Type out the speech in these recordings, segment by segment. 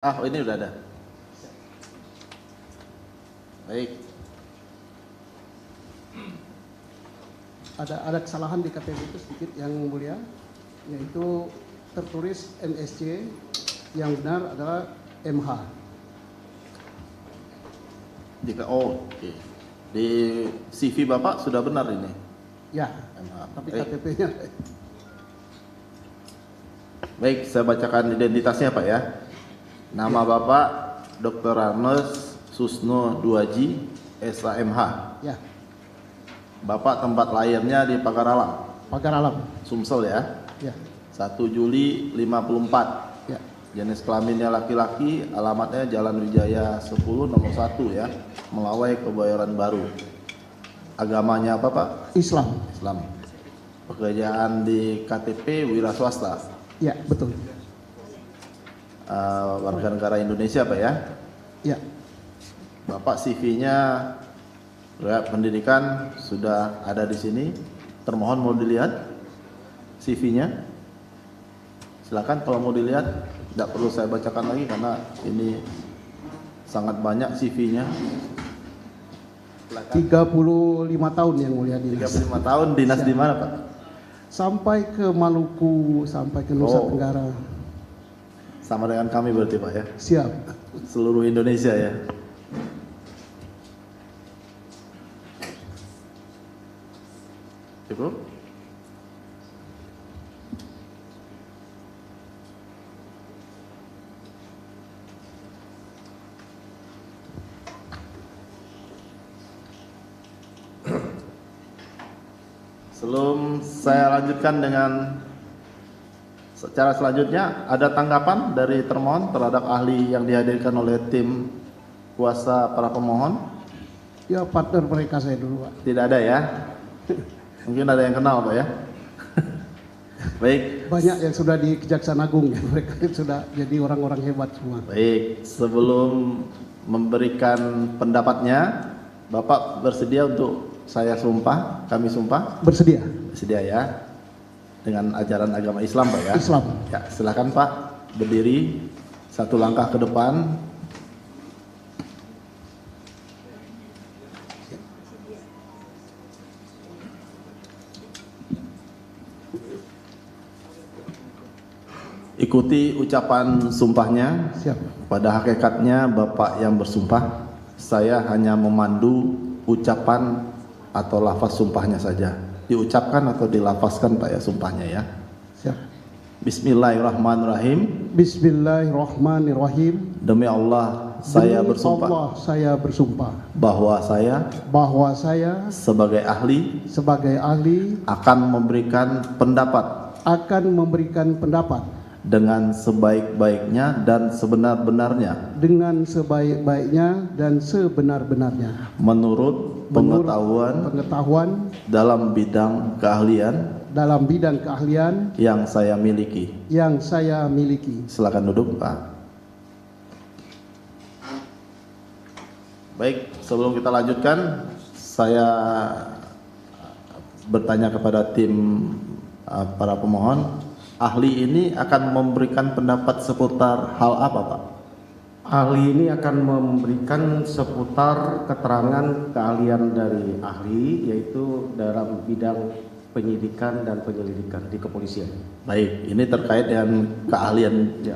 Oh, ini udah ada. Baik. Ada kesalahan di KTP itu sedikit yang mulia, yaitu tertulis MSC, yang benar adalah MH. Oke. Di CV Bapak sudah benar ini. Ya, MH. tapi Baik. KTP-nya Baik, saya bacakan identitasnya Pak ya. Nama Bapak Dr. Arnes Susno Duaji, SAMH. ya, Bapak tempat lahirnya di Pagar Alam, Pagar Alam. Sumsel ya. Ya, 1 Juli 54. ya, Jenis kelaminnya laki-laki, alamatnya Jalan Wijaya 10 nomor 1 ya, Melawai, Kebayoran Baru. Agamanya apa Pak? Islam. Islam. Pekerjaan di KTP wira swasta. Ya, betul. Warga negara Indonesia Pak ya. Ya, Bapak CV-nya pendidikan sudah ada di sini. Termohon mau dilihat CV-nya. Silakan kalau mau dilihat. Tidak perlu saya bacakan lagi karena ini sangat banyak CV-nya. 35 tahun yang mulia dinas. 35 tahun dinas di mana Pak? Sampai ke Maluku, sampai ke Nusa Tenggara. Sama dengan kami berarti Pak ya. Siap. Seluruh Indonesia ya. Cukup? Sebelum saya lanjutkan dengan secara selanjutnya, ada tanggapan dari termohon terhadap ahli yang dihadirkan oleh tim kuasa para pemohon? Ya, partner mereka saya dulu, Pak. Tidak ada ya? Mungkin ada yang kenal Pak ya? Baik. Banyak yang sudah di Kejaksaan Agung ya, mereka sudah jadi orang-orang hebat semua. Baik, sebelum memberikan pendapatnya, Bapak bersedia untuk saya sumpah, kami sumpah? Bersedia? Bersedia ya? Dengan ajaran agama Islam Pak ya? Islam. Ya, silakan Pak berdiri satu langkah ke depan. Ikuti ucapan sumpahnya. Siap. Pada hakikatnya Bapak yang bersumpah, saya hanya memandu ucapan atau lafaz sumpahnya saja. Diucapkan atau dilafazkan Pak ya sumpahnya ya. Siap. Bismillahirrahmanirrahim. Bismillahirrahmanirrahim. Demi Allah saya Demi bersumpah Allah saya bersumpah bahwa saya sebagai ahli sebagai ahli akan memberikan pendapat dengan sebaik-baiknya dan sebenar-benarnya dengan sebaik-baiknya dan sebenar-benarnya menurut pengetahuan dalam bidang keahlian yang saya miliki. Silakan duduk Pak. Baik, sebelum kita lanjutkan, saya bertanya kepada tim para pemohon, ahli ini akan memberikan pendapat seputar hal apa Pak? Ahli ini akan memberikan seputar keterangan keahlian dari ahli, yaitu dalam bidang penyidikan dan penyelidikan di kepolisian. Baik, ini terkait dengan keahlian Ya.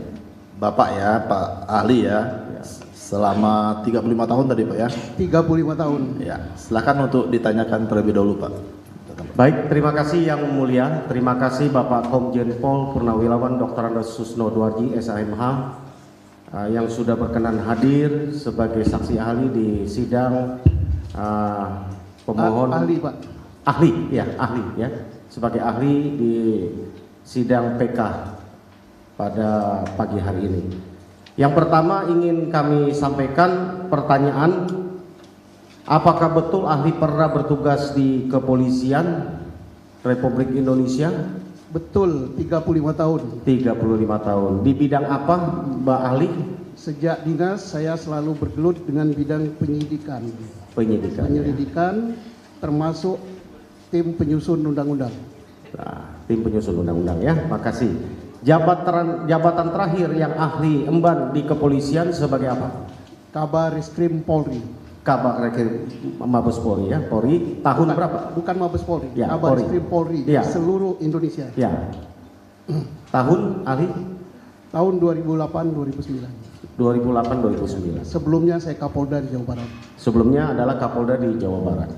Bapak ya, Pak ahli ya. Selama 35 tahun tadi Pak ya. 35 tahun. Ya, silakan untuk ditanyakan terlebih dahulu Pak. Baik, terima kasih yang mulia. Terima kasih Bapak Komjen Pol Purnawirawan Dr. Arnes Susno Duaji, SAMH, yang sudah berkenan hadir sebagai saksi ahli di sidang pemohon. Ahli Pak. Ahli ya, sebagai ahli di sidang PK pada pagi hari ini. Yang pertama ingin kami sampaikan pertanyaan, apakah betul ahli pernah bertugas di kepolisian Republik Indonesia? Betul, 35 tahun. 35 tahun. Di bidang apa Mbak ahli? Sejak dinas saya selalu bergelut dengan bidang penyidikan. Penyidikan. Penyelidikan termasuk tim penyusun undang-undang. Nah, tim penyusun undang-undang ya, makasih. Jabatan terakhir yang ahli emban di kepolisian sebagai apa? Kabar Reskrim Polri. Kabar Reskrim Mabes Polri ya, Polri tahun Bukan, berapa? Bukan Mabes Polri, Ya, Kabar Polri. Reskrim Polri Ya. seluruh Indonesia. Ya. Tahun ahli Tahun 2008-2009. 2008-2009. Sebelumnya saya Kapolda di Jawa Barat. Sebelumnya adalah Kapolda di Jawa Barat.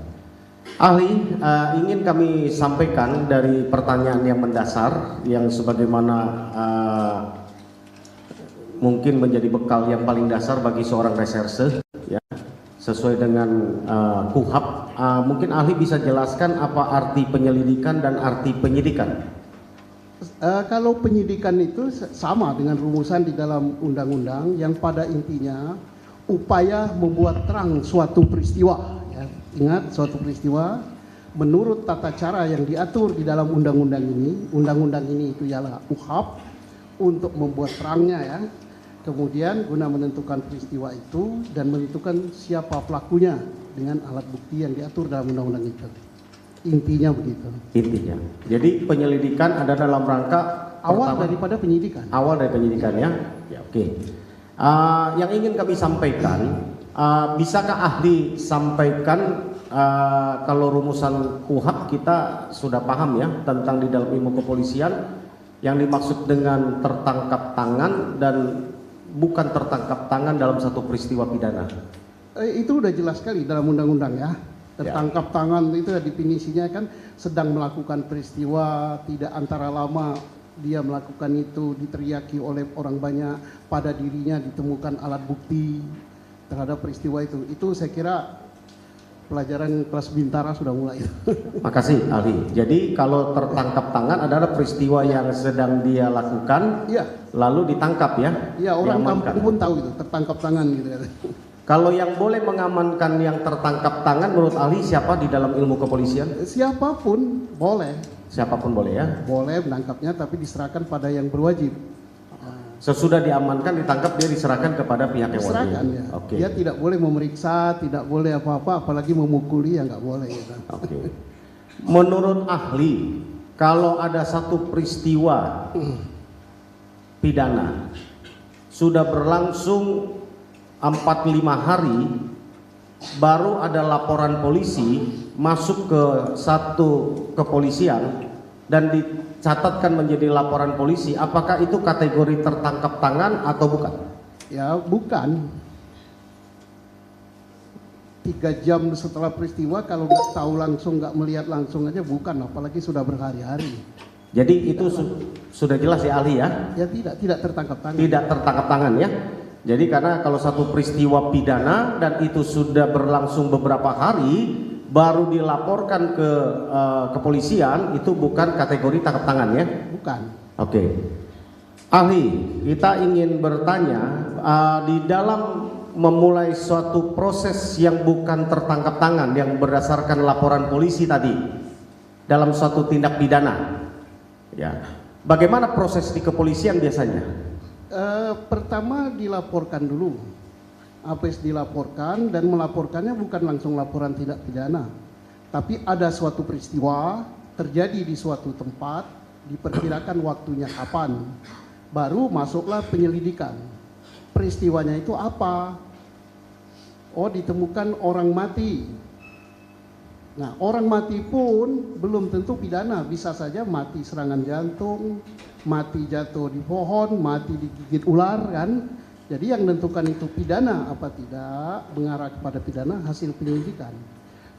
Ahli, ingin kami sampaikan dari pertanyaan yang mendasar yang sebagaimana mungkin menjadi bekal yang paling dasar bagi seorang reserse ya, sesuai dengan KUHAP. Mungkin ahli bisa jelaskan apa arti penyelidikan dan arti penyidikan. Kalau penyidikan itu sama dengan rumusan di dalam undang-undang yang pada intinya upaya membuat terang suatu peristiwa. Ya. Ingat, suatu peristiwa menurut tata cara yang diatur di dalam undang-undang ini. Undang-undang ini itu ialah KUHAP untuk membuat terangnya ya. Kemudian guna menentukan peristiwa itu dan menentukan siapa pelakunya dengan alat bukti yang diatur dalam undang-undang itu. Intinya begitu. Intinya. Jadi penyelidikan ada dalam rangka Awal pertama, daripada penyidikan. awal dari penyidikan ya. Ya oke. Yang ingin kami sampaikan, bisakah ahli sampaikan kalau rumusan KUHAP kita sudah paham ya tentang di dalam ilmu kepolisian yang dimaksud dengan tertangkap tangan dan bukan tertangkap tangan dalam satu peristiwa pidana. Itu udah jelas sekali dalam undang-undang ya. Tertangkap tangan itu definisinya kan sedang melakukan peristiwa, tidak antara lama dia melakukan itu, diteriaki oleh orang banyak, pada dirinya ditemukan alat bukti terhadap peristiwa itu. Itu saya kira pelajaran kelas bintara sudah mulai. Makasih ahli. Jadi kalau tertangkap tangan adalah peristiwa yang sedang dia lakukan, Iya, lalu ditangkap ya? iya orang Diamankan. kampung pun tahu itu tertangkap tangan gitu ya. Kalau yang boleh mengamankan yang tertangkap tangan menurut ahli siapa di dalam ilmu kepolisian? Siapapun boleh, Siapapun boleh ya. boleh menangkapnya tapi diserahkan pada yang berwajib. Sesudah diamankan ditangkap dia diserahkan kepada pihak yang Diserahkan wajib. ya. Oke. Dia tidak boleh memeriksa, tidak boleh apa-apa, apalagi memukuli ya nggak boleh. Gitu. Oke. Menurut ahli, kalau ada satu peristiwa pidana sudah berlangsung 45 hari, baru ada laporan polisi masuk ke satu kepolisian dan dicatatkan menjadi laporan polisi, apakah itu kategori tertangkap tangan atau bukan? Ya bukan. 3 jam setelah peristiwa kalau nggak tahu langsung, nggak melihat langsung aja bukan, apalagi sudah berhari-hari. Jadi itu sudah jelas ya ahli ya? Ya tidak tertangkap tangan. Tidak tertangkap tangan ya. Jadi karena kalau satu peristiwa pidana dan itu sudah berlangsung beberapa hari baru dilaporkan ke kepolisian, itu bukan kategori tangkap tangan ya? Bukan. Oke. Ahli, kita ingin bertanya di dalam memulai suatu proses yang bukan tertangkap tangan yang berdasarkan laporan polisi tadi dalam suatu tindak pidana. Ya. Bagaimana proses di kepolisian biasanya? Pertama dilaporkan dulu. Habis dilaporkan dan melaporkannya bukan langsung laporan tindak pidana. Tapi ada suatu peristiwa terjadi di suatu tempat, diperkirakan waktunya kapan. Baru masuklah penyelidikan. Peristiwanya itu apa? Oh, ditemukan orang mati. Nah, orang mati pun belum tentu pidana, bisa saja mati serangan jantung, mati jatuh di pohon, mati digigit ular kan. Jadi yang menentukan itu pidana apa tidak, mengarah kepada pidana hasil penyelidikan.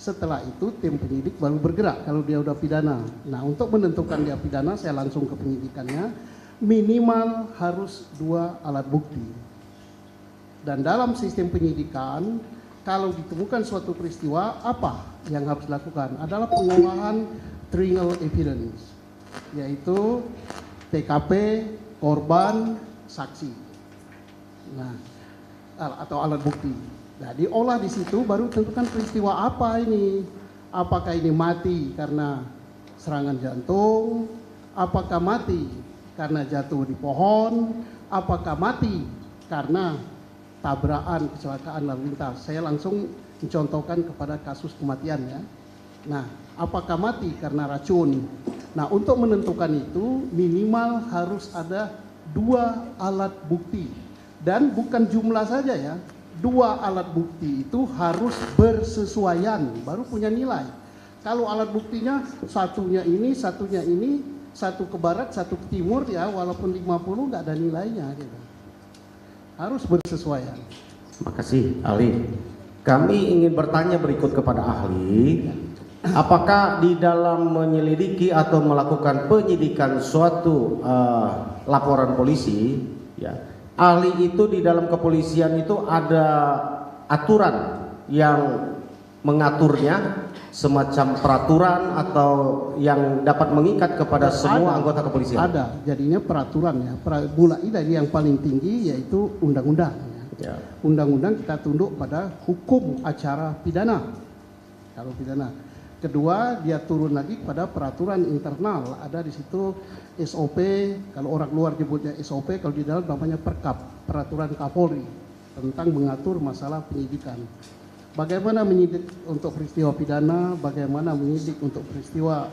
Setelah itu tim penyidik baru bergerak kalau dia udah pidana. Nah, untuk menentukan dia pidana saya langsung ke penyidikannya, minimal harus 2 alat bukti. Dan dalam sistem penyidikan, kalau ditemukan suatu peristiwa, apa yang harus dilakukan? Adalah pengolahan trial evidence, yaitu TKP, korban, saksi. Nah, atau alat bukti. Nah, diolah di situ baru tentukan peristiwa apa ini. Apakah ini mati karena serangan jantung? Apakah mati karena jatuh di pohon? Apakah mati karena tabrakan, kecelakaan lalu lintas? Saya langsung mencontohkan kepada kasus kematian ya. Nah, apakah mati karena racun? Nah, untuk menentukan itu minimal harus ada 2 alat bukti. Dan bukan jumlah saja ya, 2 alat bukti itu harus bersesuaian, baru punya nilai. Kalau alat buktinya satunya ini, satu ke barat, satu ke timur ya, walaupun 50 nggak ada nilainya gitu. Harus bersesuaian. Makasih ahli. Kami ingin bertanya berikut kepada ahli. Apakah di dalam menyelidiki atau melakukan penyidikan suatu laporan polisi, ya, ahli itu di dalam kepolisian itu ada aturan yang mengaturnya, semacam peraturan atau yang dapat mengikat kepada semua anggota kepolisian? Ada, jadinya peraturan ya. Mulai dari yang paling tinggi yaitu undang-undang. Ya. Undang-undang kita tunduk pada hukum acara pidana. Kalau pidana. Kedua, dia turun lagi pada peraturan internal. Ada di situ SOP, kalau orang luar nyebutnya SOP, kalau di dalam namanya Perkap, peraturan Kapolri tentang mengatur masalah penyidikan. Bagaimana menyidik untuk peristiwa pidana, bagaimana menyidik untuk peristiwa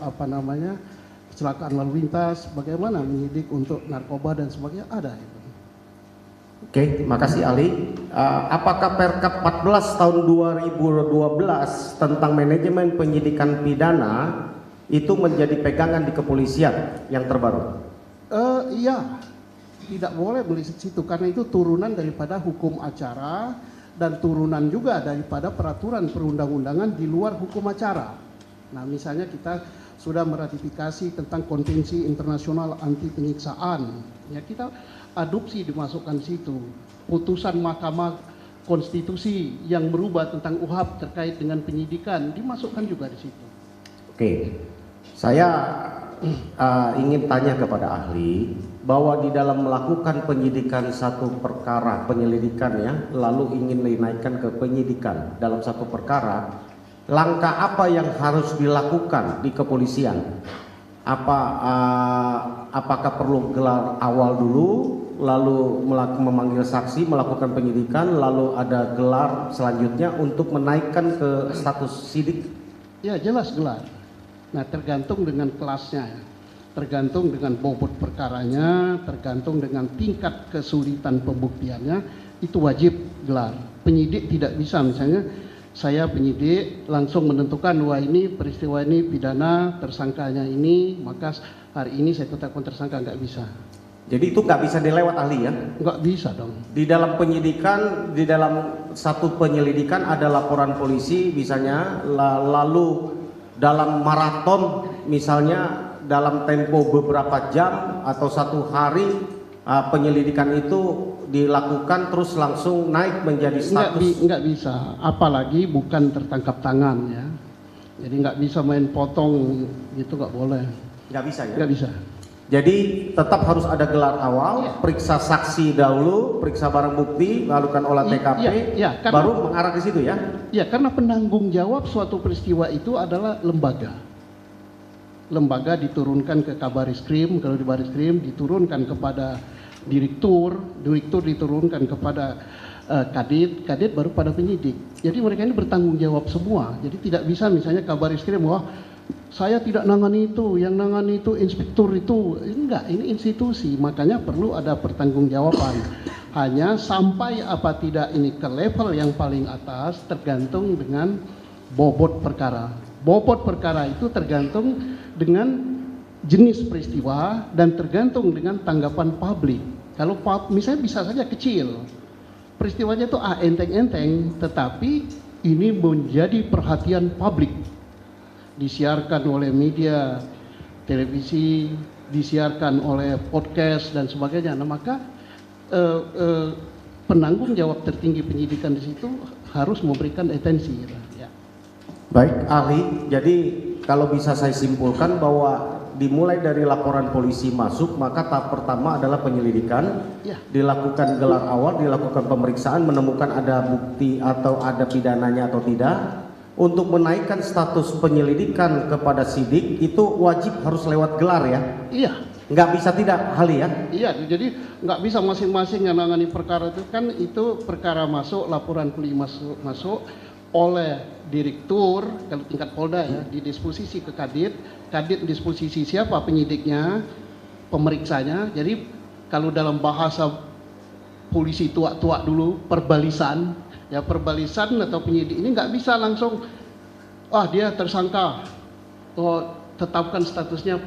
kecelakaan lalu lintas, bagaimana menyidik untuk narkoba dan sebagainya, ada itu. Oke, makasih ahli. Apakah Perkap 14 tahun 2012 tentang manajemen penyidikan pidana itu menjadi pegangan di kepolisian yang terbaru? Iya, tidak boleh melihat situ karena itu turunan daripada hukum acara dan turunan juga daripada peraturan perundang-undangan di luar hukum acara. Nah, misalnya kita sudah meratifikasi tentang Konvensi Internasional Anti Penyiksaan, ya kita adopsi dimasukkan situ. Putusan Mahkamah Konstitusi yang berubah tentang UHAP terkait dengan penyidikan dimasukkan juga di situ. Oke, saya ingin tanya kepada ahli bahwa di dalam melakukan penyidikan satu perkara, penyelidikan ya, lalu ingin dinaikkan ke penyidikan dalam satu perkara, langkah apa yang harus dilakukan di kepolisian? Apakah perlu gelar awal dulu, lalu memanggil saksi, melakukan penyidikan, lalu ada gelar selanjutnya untuk menaikkan ke status sidik? Ya, jelas gelar. Nah, tergantung dengan kelasnya, tergantung dengan bobot perkaranya, tergantung dengan tingkat kesulitan pembuktiannya, itu wajib gelar. Penyidik tidak bisa misalnya saya penyidik langsung menentukan wah ini peristiwa ini pidana, tersangkanya ini, maka hari ini saya tetapkan tersangka, nggak bisa. Jadi itu nggak bisa dilewat ahli ya? Nggak bisa dong. Di dalam penyidikan, di dalam satu penyelidikan ada laporan polisi misalnya, lalu dalam maraton misalnya dalam tempo beberapa jam atau satu hari penyelidikan itu dilakukan terus langsung naik menjadi status. Nggak bisa, apalagi bukan tertangkap tangan ya. Jadi nggak bisa main potong gitu, nggak boleh. Nggak bisa ya? Nggak bisa. Jadi tetap harus ada gelar awal, periksa saksi dahulu, periksa barang bukti, lakukan olah TKP, baru mengarah ke situ ya? Ya, karena penanggung jawab suatu peristiwa itu adalah lembaga. Lembaga diturunkan ke Kabarisskrim, kalau di Barisskrim diturunkan kepada direktur diturunkan kepada kadit baru pada penyidik. Jadi mereka ini bertanggung jawab semua. Jadi tidak bisa misalnya Kabarisskrim, wah saya tidak nangani itu, yang nangani itu inspektur itu. Enggak, ini institusi, makanya perlu ada pertanggungjawaban. Hanya sampai apa tidak ini ke level yang paling atas tergantung dengan bobot perkara. Bobot perkara itu tergantung dengan jenis peristiwa dan tergantung dengan tanggapan publik. Kalau misalnya bisa saja kecil, peristiwanya itu enteng-enteng, tetapi ini menjadi perhatian publik. Disiarkan oleh media, televisi, disiarkan oleh podcast dan sebagainya. Nah, maka penanggung jawab tertinggi penyidikan di situ harus memberikan atensi. Ya. Baik, ahli. Jadi kalau bisa saya simpulkan bahwa dimulai dari laporan polisi masuk, maka tahap pertama adalah penyelidikan, dilakukan gelar awal, dilakukan pemeriksaan, menemukan ada bukti atau ada pidananya atau tidak. Untuk menaikkan status penyelidikan kepada sidik itu wajib harus lewat gelar ya? Iya. Nggak bisa tidak, ahli ya? Iya, jadi nggak bisa masing-masing yang menangani perkara itu kan, itu perkara masuk, laporan polisi masuk, oleh direktur kalau tingkat Polda ya, didisposisi ke Kadit, Kadit disposisi siapa penyidiknya, pemeriksanya. Jadi kalau dalam bahasa polisi tua-tua dulu perbalisan, ya perbalisan atau penyidik ini nggak bisa langsung, dia tersangka, tetapkan statusnya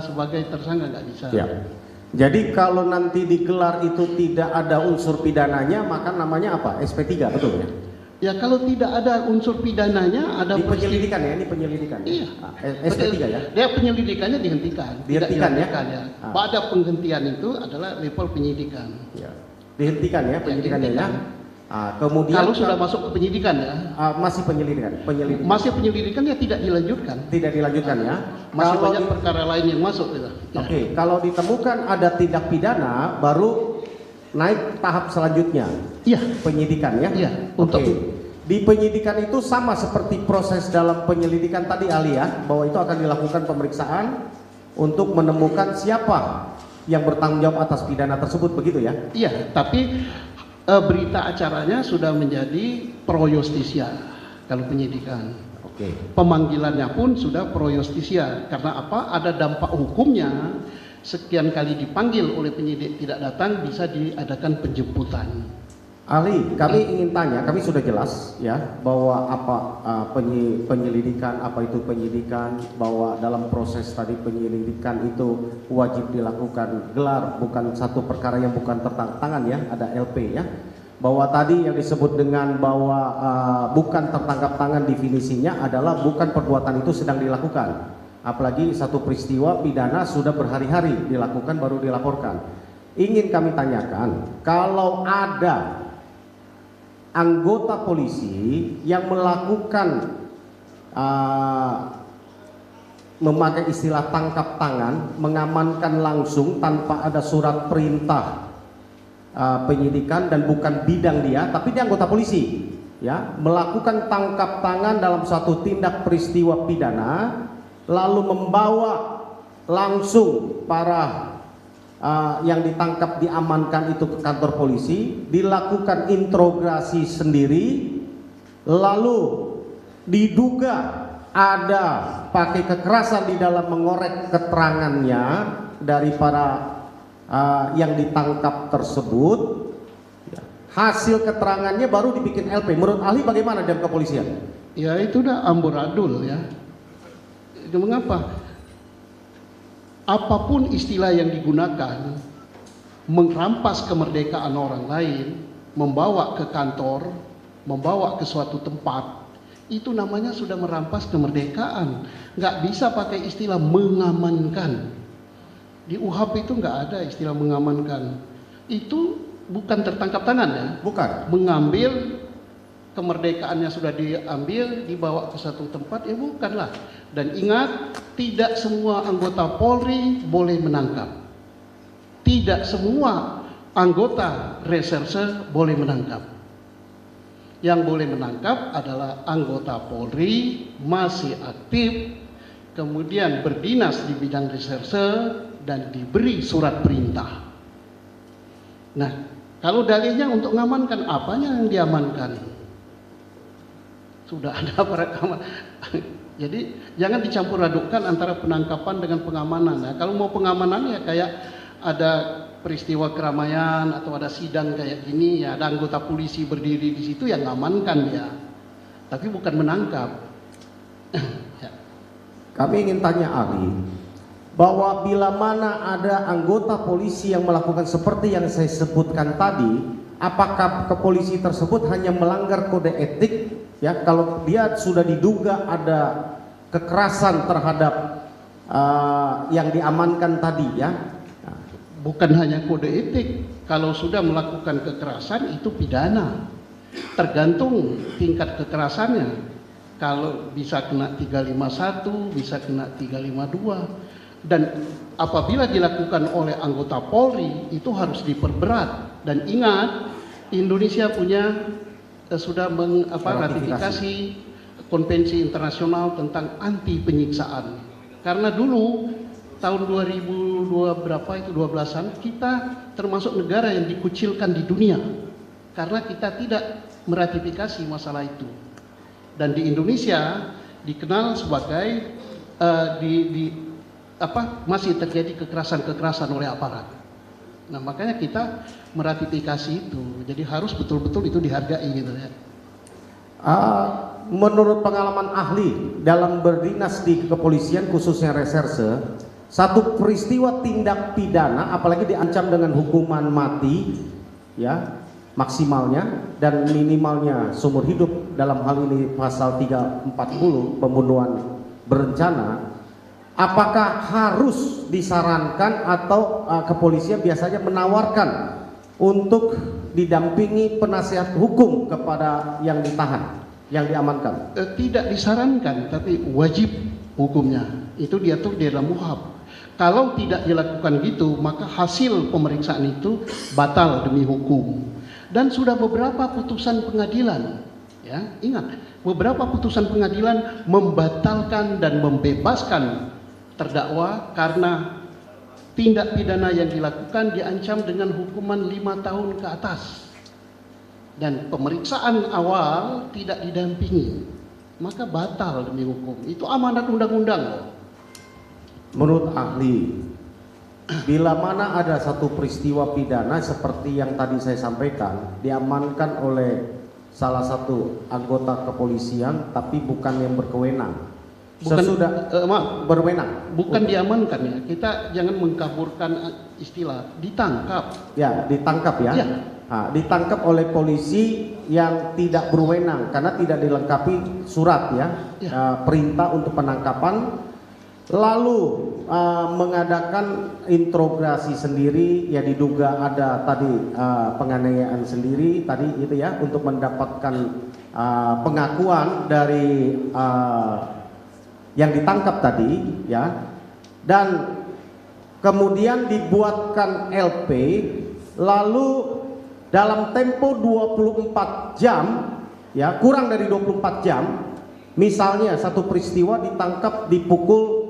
sebagai tersangka, nggak bisa. Ya. Jadi kalau nanti digelar itu tidak ada unsur pidananya, maka namanya apa? SP3, betul ya? Ya kalau tidak ada unsur pidananya, ada di penyelidikan ya, ini penyelidikan. Iya. SP3 ya? Dia penyelidikannya dihentikan. Dihentikan ya? Ya. Pada penghentian itu adalah level penyidikan. Ya. Dihentikan ya penyidikannya ya. Kemudian kalau sudah masuk ke penyidikan ya. Masih penyelidikan. Masih penyelidikan ya tidak dilanjutkan. Tidak dilanjutkan ya. Masih banyak perkara lain yang masuk gitu. Ya. Oke, kalau ditemukan ada tindak pidana baru naik tahap selanjutnya. Iya. Penyidikan ya. Iya. Untuk di penyidikan itu sama seperti proses dalam penyelidikan tadi Ali ya, bahwa itu akan dilakukan pemeriksaan untuk menemukan siapa yang bertanggung jawab atas pidana tersebut, begitu ya? Iya, tapi berita acaranya sudah menjadi pro justisia kalau penyidikan. Oke. Pemanggilannya pun sudah pro justisia. Karena apa? Ada dampak hukumnya. Sekian kali dipanggil oleh penyidik tidak datang, bisa diadakan penjemputan. Ali, kami ingin tanya, kami sudah jelas ya bahwa apa penyelidikan, apa itu penyidikan, bahwa dalam proses tadi penyelidikan itu wajib dilakukan gelar, bukan satu perkara yang bukan tertangkap ya, ada LP ya. Bahwa tadi yang disebut dengan bahwa bukan tertangkap tangan, definisinya adalah bukan perbuatan itu sedang dilakukan. Apalagi satu peristiwa pidana sudah berhari-hari dilakukan baru dilaporkan. Ingin kami tanyakan, kalau ada anggota polisi yang melakukan memakai istilah tangkap tangan, mengamankan langsung tanpa ada surat perintah penyidikan dan bukan bidang dia, tapi dia anggota polisi, ya, melakukan tangkap tangan dalam suatu tindak peristiwa pidana, lalu membawa langsung para yang ditangkap diamankan itu ke kantor polisi, dilakukan interogasi sendiri, lalu diduga ada pakai kekerasan di dalam mengorek keterangannya dari para yang ditangkap tersebut. Hasil keterangannya baru dibikin LP. Menurut ahli bagaimana dalam kepolisian? Ya itu udah amburadul ya. Itu mengapa? Apapun istilah yang digunakan, merampas kemerdekaan orang lain, membawa ke kantor, membawa ke suatu tempat, itu namanya sudah merampas kemerdekaan. Nggak bisa pakai istilah mengamankan. Di UHAP itu nggak ada istilah mengamankan. Itu bukan tertangkap tangan ya. Bukan. Mengambil kemerdekaannya sudah diambil, dibawa ke satu tempat, ya bukanlah. Dan ingat, tidak semua anggota Polri boleh menangkap. Tidak semua anggota reserse boleh menangkap. Yang boleh menangkap adalah anggota Polri masih aktif, kemudian berdinas di bidang reserse dan diberi surat perintah. Nah, kalau dalilnya untuk mengamankan, apanya yang diamankan? Sudah ada perekaman. Jadi jangan dicampur adukkan antara penangkapan dengan pengamanan. Nah, kalau mau pengamanan ya kayak ada peristiwa keramaian atau ada sidang kayak gini, ya ada anggota polisi berdiri di situ yang ngamankan ya. Tapi bukan menangkap. Ya. Kami ingin tanya Ali, bahwa bila mana ada anggota polisi yang melakukan seperti yang saya sebutkan tadi, apakah kepolisi tersebut hanya melanggar kode etik? Ya, kalau dia sudah diduga ada kekerasan terhadap yang diamankan tadi ya. Bukan hanya kode etik, kalau sudah melakukan kekerasan itu pidana. Tergantung tingkat kekerasannya. Kalau bisa kena 351, bisa kena 352. Dan apabila dilakukan oleh anggota Polri itu harus diperberat. Dan ingat, Indonesia punya sudah ratifikasi konvensi internasional tentang anti penyiksaan. Karena dulu tahun 2002 berapa itu 12-an kita termasuk negara yang dikucilkan di dunia karena kita tidak meratifikasi masalah itu. Dan di Indonesia dikenal sebagai masih terjadi kekerasan-kekerasan oleh aparat. Nah, makanya kita meratifikasi itu. Jadi harus betul-betul itu dihargai gitu ya. Menurut pengalaman ahli dalam berdinas di kepolisian khususnya reserse, satu peristiwa tindak pidana apalagi diancam dengan hukuman mati ya maksimalnya dan minimalnya seumur hidup, dalam hal ini pasal 340 pembunuhan berencana, apakah harus disarankan atau kepolisian biasanya menawarkan untuk didampingi penasihat hukum kepada yang ditahan, yang diamankan? Tidak disarankan, tapi wajib hukumnya. Itu diatur di dalam UHAP. Kalau tidak dilakukan gitu, maka hasil pemeriksaan itu batal demi hukum. Dan sudah beberapa putusan pengadilan, ya ingat, beberapa putusan pengadilan membatalkan dan membebaskan terdakwa karena tindak pidana yang dilakukan diancam dengan hukuman 5 tahun ke atas dan pemeriksaan awal tidak didampingi, maka batal demi hukum. Itu amanat undang-undang loh. Menurut ahli, bila mana ada satu peristiwa pidana seperti yang tadi saya sampaikan, diamankan oleh salah satu anggota kepolisian tapi bukan yang berkewenang, berwenang, bukan diamankan ya, kita jangan mengkaburkan istilah, ditangkap. Ya, ditangkap ya. Ya. Nah, ditangkap oleh polisi yang tidak berwenang karena tidak dilengkapi surat ya, perintah untuk penangkapan, lalu mengadakan interogasi sendiri, ya diduga ada tadi penganiayaan sendiri tadi itu ya, untuk mendapatkan pengakuan dari yang ditangkap tadi ya, dan kemudian dibuatkan LP, lalu dalam tempo 24 jam ya, kurang dari 24 jam, misalnya satu peristiwa ditangkap di pukul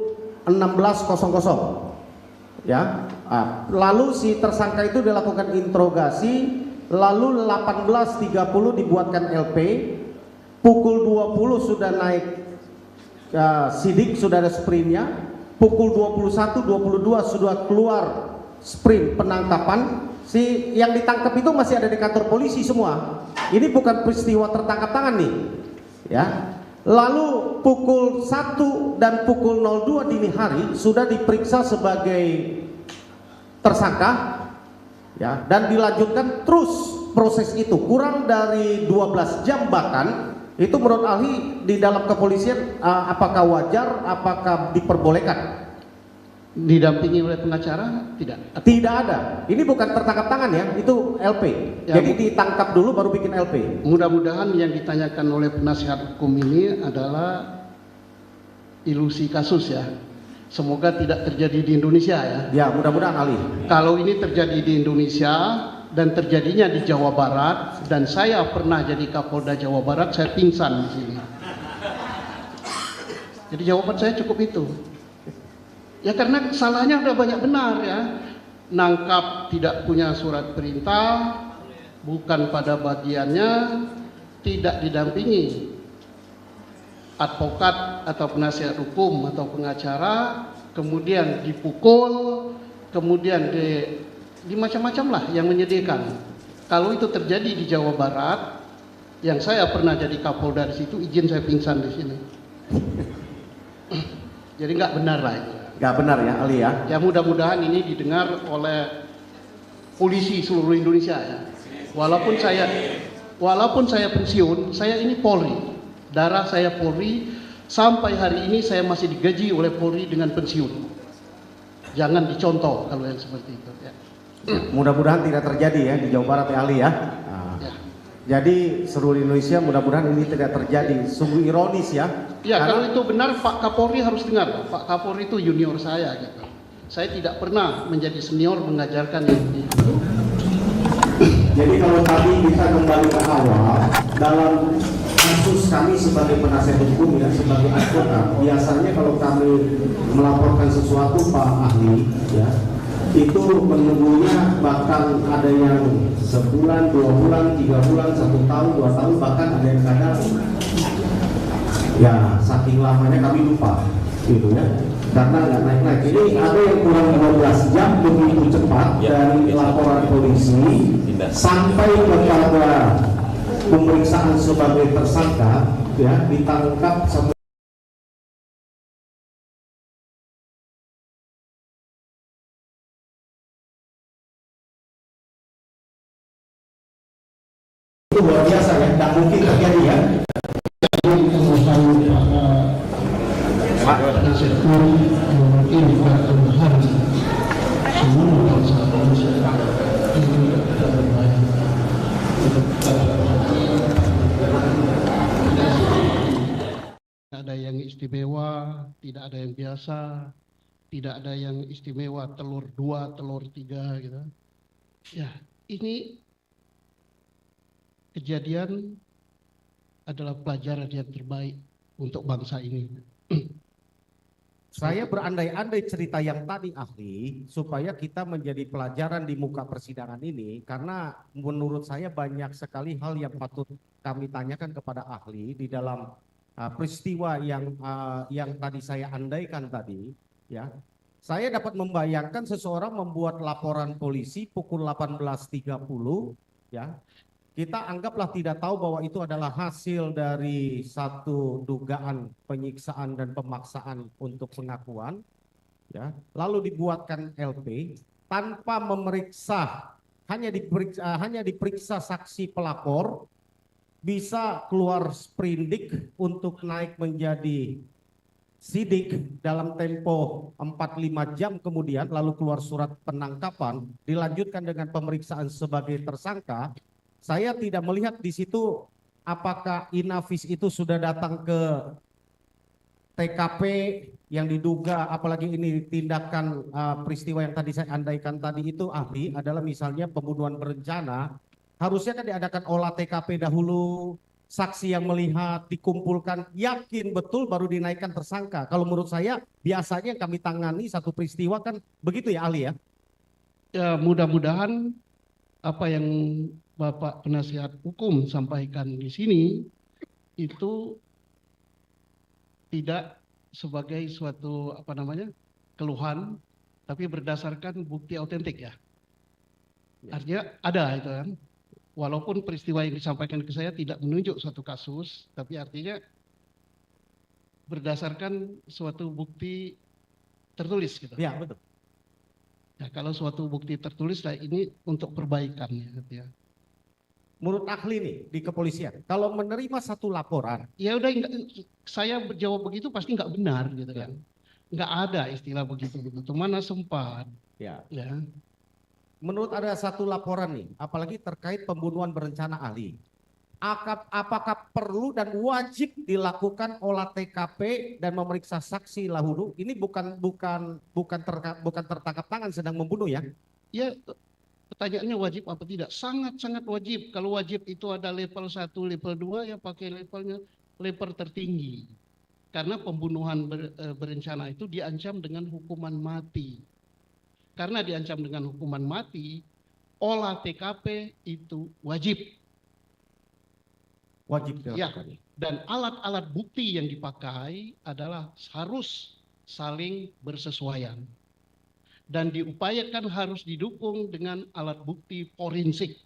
16.00 ya, lalu si tersangka itu dilakukan interogasi, lalu 18.30 dibuatkan LP, pukul 20 sudah naik sidik, sudah ada sprintnya, pukul 21.22 sudah keluar sprint penangkapan. Si yang ditangkap itu masih ada di kantor polisi semua. Ini bukan peristiwa tertangkap tangan nih ya. Lalu pukul 1 dan pukul 02 dini hari sudah diperiksa sebagai tersangka ya, dan dilanjutkan terus proses itu kurang dari 12 jam bahkan. Itu menurut ahli di dalam kepolisian apakah wajar, apakah diperbolehkan? Didampingi oleh pengacara? Tidak. Tidak ada. Ini bukan tertangkap tangan ya, itu LP. Ya, jadi ditangkap dulu baru bikin LP. Mudah-mudahan yang ditanyakan oleh penasihat hukum ini adalah ilusi kasus ya. Semoga tidak terjadi di Indonesia ya. Ya, mudah-mudahan ahli. Kalau ini terjadi di Indonesia dan terjadinya di Jawa Barat, dan saya pernah jadi Kapolda Jawa Barat, saya pingsan di sini. Jadi jawaban saya cukup itu. Ya karena salahnya udah banyak benar ya. Nangkap tidak punya surat perintah, bukan pada bagiannya, tidak didampingi advokat atau penasihat hukum atau pengacara, kemudian dipukul, kemudian di macam-macam lah yang menyedihkan. Kalau itu terjadi di Jawa Barat, yang saya pernah jadi Kapolda di situ, izin saya pingsan di sini. Jadi nggak benar lah itu. Nggak benar ya ahli ya. Ya mudah-mudahan ini didengar oleh polisi seluruh Indonesia ya. Walaupun saya pensiun, saya ini Polri. Darah saya Polri, sampai hari ini saya masih digaji oleh Polri dengan pensiun. Jangan dicontoh kalau yang seperti itu ya. Mudah-mudahan tidak terjadi ya di Jawa Barat ya ahli ya. Ya. Jadi seluruh Indonesia mudah-mudahan ini tidak terjadi. Sungguh ironis ya. Ya kalau itu benar Pak Kapolri harus dengar. Pak Kapolri itu junior saya gitu. Saya tidak pernah menjadi senior mengajarkan ini. Jadi kalau tadi kita kembali ke awal, dalam kasus kami sebagai penasihat hukum ya, sebagai advokat, biasanya kalau kami melaporkan sesuatu Pak ahli ya, itu menunggunya bahkan ada yang sebulan, 2 bulan, 3 bulan, 1 tahun, 2 tahun, bahkan ada yang kadang Ya, saking lamanya kami lupa, gitu ya. Karena nggak naik-naik. Jadi ada yang kurang 12 jam begitu cepat dari laporan polisi sampai kepada pemeriksaan sebagai tersangka, ya, ditangkap sampai itu luar biasa ya, nggak mungkin terjadi ya. Tidak ada yang istimewa, tidak ada yang biasa, tidak ada yang istimewa telur 2, telur 3 gitu. Ya, ini kejadian adalah pelajaran yang terbaik untuk bangsa ini. Saya berandai-andai cerita yang tadi ahli supaya kita menjadi pelajaran di muka persidangan ini, karena menurut saya banyak sekali hal yang patut kami tanyakan kepada ahli di dalam peristiwa yang tadi saya andaikan tadi, ya. Saya dapat membayangkan seseorang membuat laporan polisi pukul 18.30, ya. Kita anggaplah tidak tahu bahwa itu adalah hasil dari satu dugaan penyiksaan dan pemaksaan untuk pengakuan, ya. Lalu dibuatkan LP tanpa memeriksa, hanya diperiksa saksi pelapor, bisa keluar sprindik untuk naik menjadi sidik dalam tempo 4-5 jam kemudian, lalu keluar surat penangkapan, dilanjutkan dengan pemeriksaan sebagai tersangka. Saya tidak melihat di situ apakah Inavis itu sudah datang ke TKP yang diduga, apalagi ini tindakan peristiwa yang tadi saya andaikan tadi itu ahli adalah misalnya pembunuhan berencana. Harusnya kan diadakan olah TKP dahulu, saksi yang melihat dikumpulkan, yakin betul baru dinaikkan tersangka. Kalau menurut saya biasanya yang kami tangani satu peristiwa kan begitu ya ahli ya. Ya, mudah-mudahan apa yang Bapak penasihat hukum sampaikan di sini itu tidak sebagai suatu keluhan, tapi berdasarkan bukti autentik ya. Artinya ada itu kan. Walaupun peristiwa yang disampaikan ke saya tidak menunjuk suatu kasus, tapi artinya berdasarkan suatu bukti tertulis gitu. Ya, betul. Ya, kalau suatu bukti tertulis, nah ini untuk perbaikan gitu ya. Menurut ahli nih di kepolisian, kalau menerima satu laporan, ya udah, saya jawab begitu pasti nggak benar gitu kan. Nggak ada istilah begitu, mana sempat. ya. Ya. Menurut ada satu laporan nih, apalagi terkait pembunuhan berencana ahli. Apakah perlu dan wajib dilakukan olah TKP dan memeriksa saksi dahulu? Ini bukan tertangkap tangan sedang membunuh ya? Ya, pertanyaannya wajib apa tidak? Sangat-sangat wajib. Kalau wajib itu ada level 1, level 2, ya pakai level tertinggi. Karena pembunuhan berencana itu diancam dengan hukuman mati. Karena diancam dengan hukuman mati, olah TKP itu wajib. Wajib ya, dilakukan. dan alat-alat bukti yang dipakai adalah harus saling bersesuaian. Dan diupayakan harus didukung dengan alat bukti forensik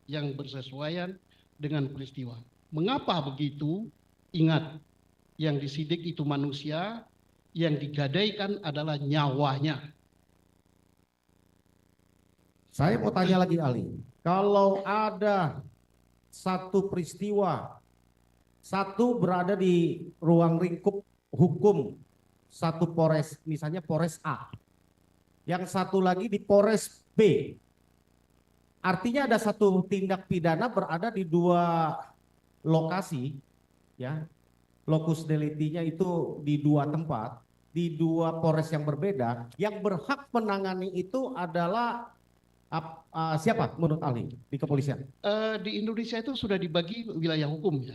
yang bersesuaian dengan peristiwa. Mengapa begitu? Ingat, yang disidik itu manusia, yang digadaikan adalah nyawanya. Saya mau tanya lagi ahli, kalau ada satu peristiwa, satu berada di ruang lingkup hukum, satu Polres, misalnya Polres A, yang satu lagi di Polres B, artinya ada satu tindak pidana berada di dua lokasi, ya, lokus delictinya itu di dua tempat, di dua Polres yang berbeda, yang berhak menangani itu adalah siapa menurut ahli di kepolisian? Di Indonesia itu sudah dibagi wilayah hukum ya.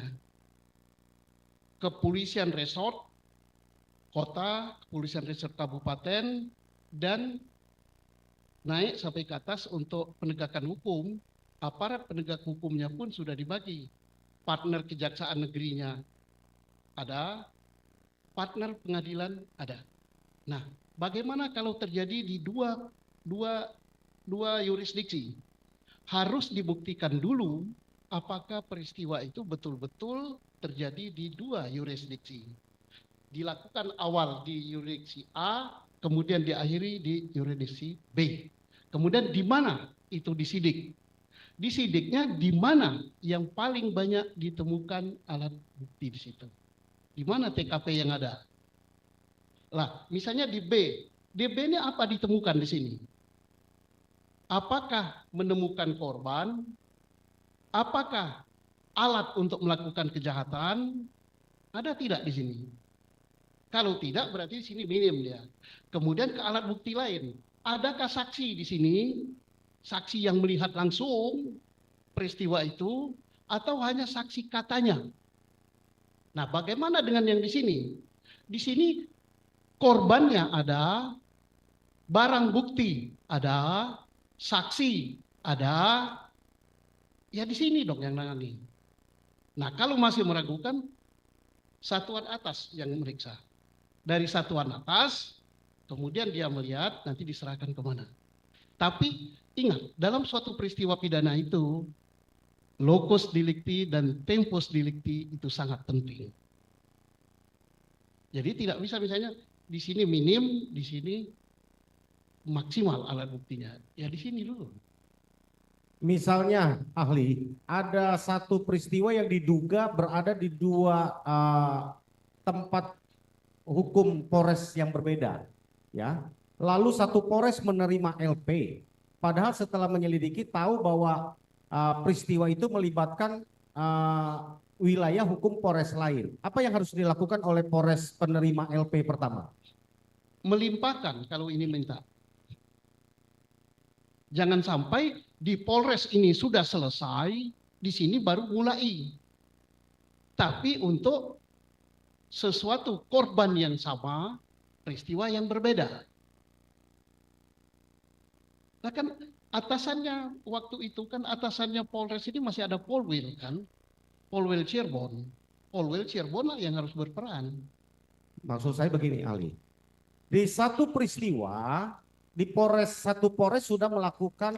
Kepolisian resort kota, kepolisian resort kabupaten, dan naik sampai ke atas untuk penegakan hukum. Aparat penegak hukumnya pun sudah dibagi. Partner kejaksaan negerinya ada, partner pengadilan ada. Nah, bagaimana kalau terjadi di dua yurisdiksi? Harus dibuktikan dulu apakah peristiwa itu betul-betul terjadi di dua yurisdiksi. Dilakukan awal di yurisdiksi A, kemudian diakhiri di yurisdiksi B. Kemudian di mana itu disidik? Disidiknya di mana yang paling banyak ditemukan alat bukti di situ? Di mana TKP yang ada? Lah, misalnya di B. Di B ini apa ditemukan di sini? Apakah menemukan korban? Apakah alat untuk melakukan kejahatan? Ada tidak di sini? Kalau tidak berarti di sini minim dia. Kemudian ke alat bukti lain. Adakah saksi di sini? Saksi yang melihat langsung peristiwa itu atau hanya saksi katanya? Nah, bagaimana dengan yang di sini? Di sini korbannya ada, barang bukti ada, saksi ada, ya di sini dong yang nangani. Nah, kalau masih meragukan, satuan atas yang memeriksa. Dari satuan atas, kemudian dia melihat, nanti diserahkan kemana. Tapi ingat, dalam suatu peristiwa pidana itu, locus delicti dan tempus delicti itu sangat penting. Jadi tidak bisa misalnya di sini minim, di sini maksimal alat buktinya. Ya di sini dulu. Misalnya ahli, ada satu peristiwa yang diduga berada di dua tempat hukum Polres yang berbeda, ya. Lalu satu Polres menerima LP, padahal setelah menyelidiki tahu bahwa peristiwa itu melibatkan wilayah hukum Polres lain. Apa yang harus dilakukan oleh Polres penerima LP pertama? Melimpahkan kalau ini minta. Jangan sampai di Polres ini sudah selesai, di sini baru mulai. Tapi untuk sesuatu korban yang sama, peristiwa yang berbeda. Nah kan atasannya waktu itu kan atasannya Polres ini masih ada Polwil kan, Polwil Cirebon. Polwil Cirebon lah yang harus berperan. Maksud saya begini ahli, di satu peristiwa di satu Polres sudah melakukan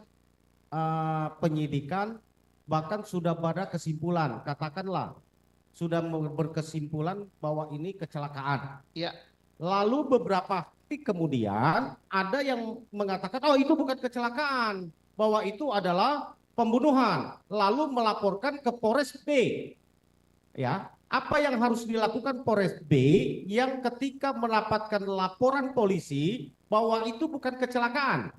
penyidikan, bahkan sudah pada kesimpulan, katakanlah sudah berkesimpulan bahwa ini kecelakaan. Ya. Lalu beberapa hari kemudian ada yang mengatakan, oh itu bukan kecelakaan, bahwa itu adalah pembunuhan. Lalu melaporkan ke Polres B. Ya, apa yang harus dilakukan Polres B yang ketika mendapatkan laporan polisi bahwa itu bukan kecelakaan?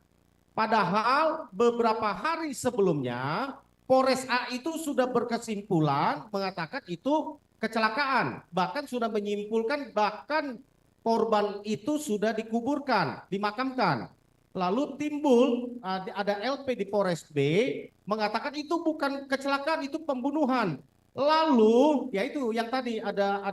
Padahal beberapa hari sebelumnya Polres A itu sudah berkesimpulan mengatakan itu kecelakaan. Bahkan sudah menyimpulkan bahkan korban itu sudah dikuburkan, dimakamkan. Lalu timbul ada LP di Polres B mengatakan itu bukan kecelakaan, itu pembunuhan. Lalu ya itu yang tadi ada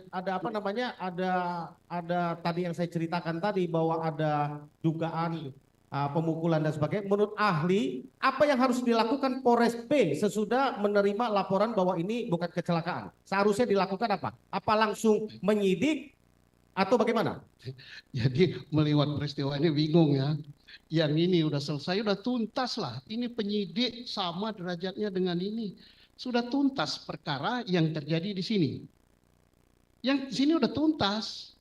apa namanya? Ada tadi yang saya ceritakan tadi bahwa ada dugaan pemukulan dan sebagainya. Menurut ahli, apa yang harus dilakukan Polres B sesudah menerima laporan bahwa ini bukan kecelakaan? Seharusnya dilakukan apa? Apa langsung menyidik atau bagaimana? Jadi melihat peristiwa ini bingung ya. Yang ini udah selesai, udah tuntas lah. Ini penyidik sama derajatnya dengan ini. Sudah tuntas perkara yang terjadi di sini. Yang di sini udah tuntas.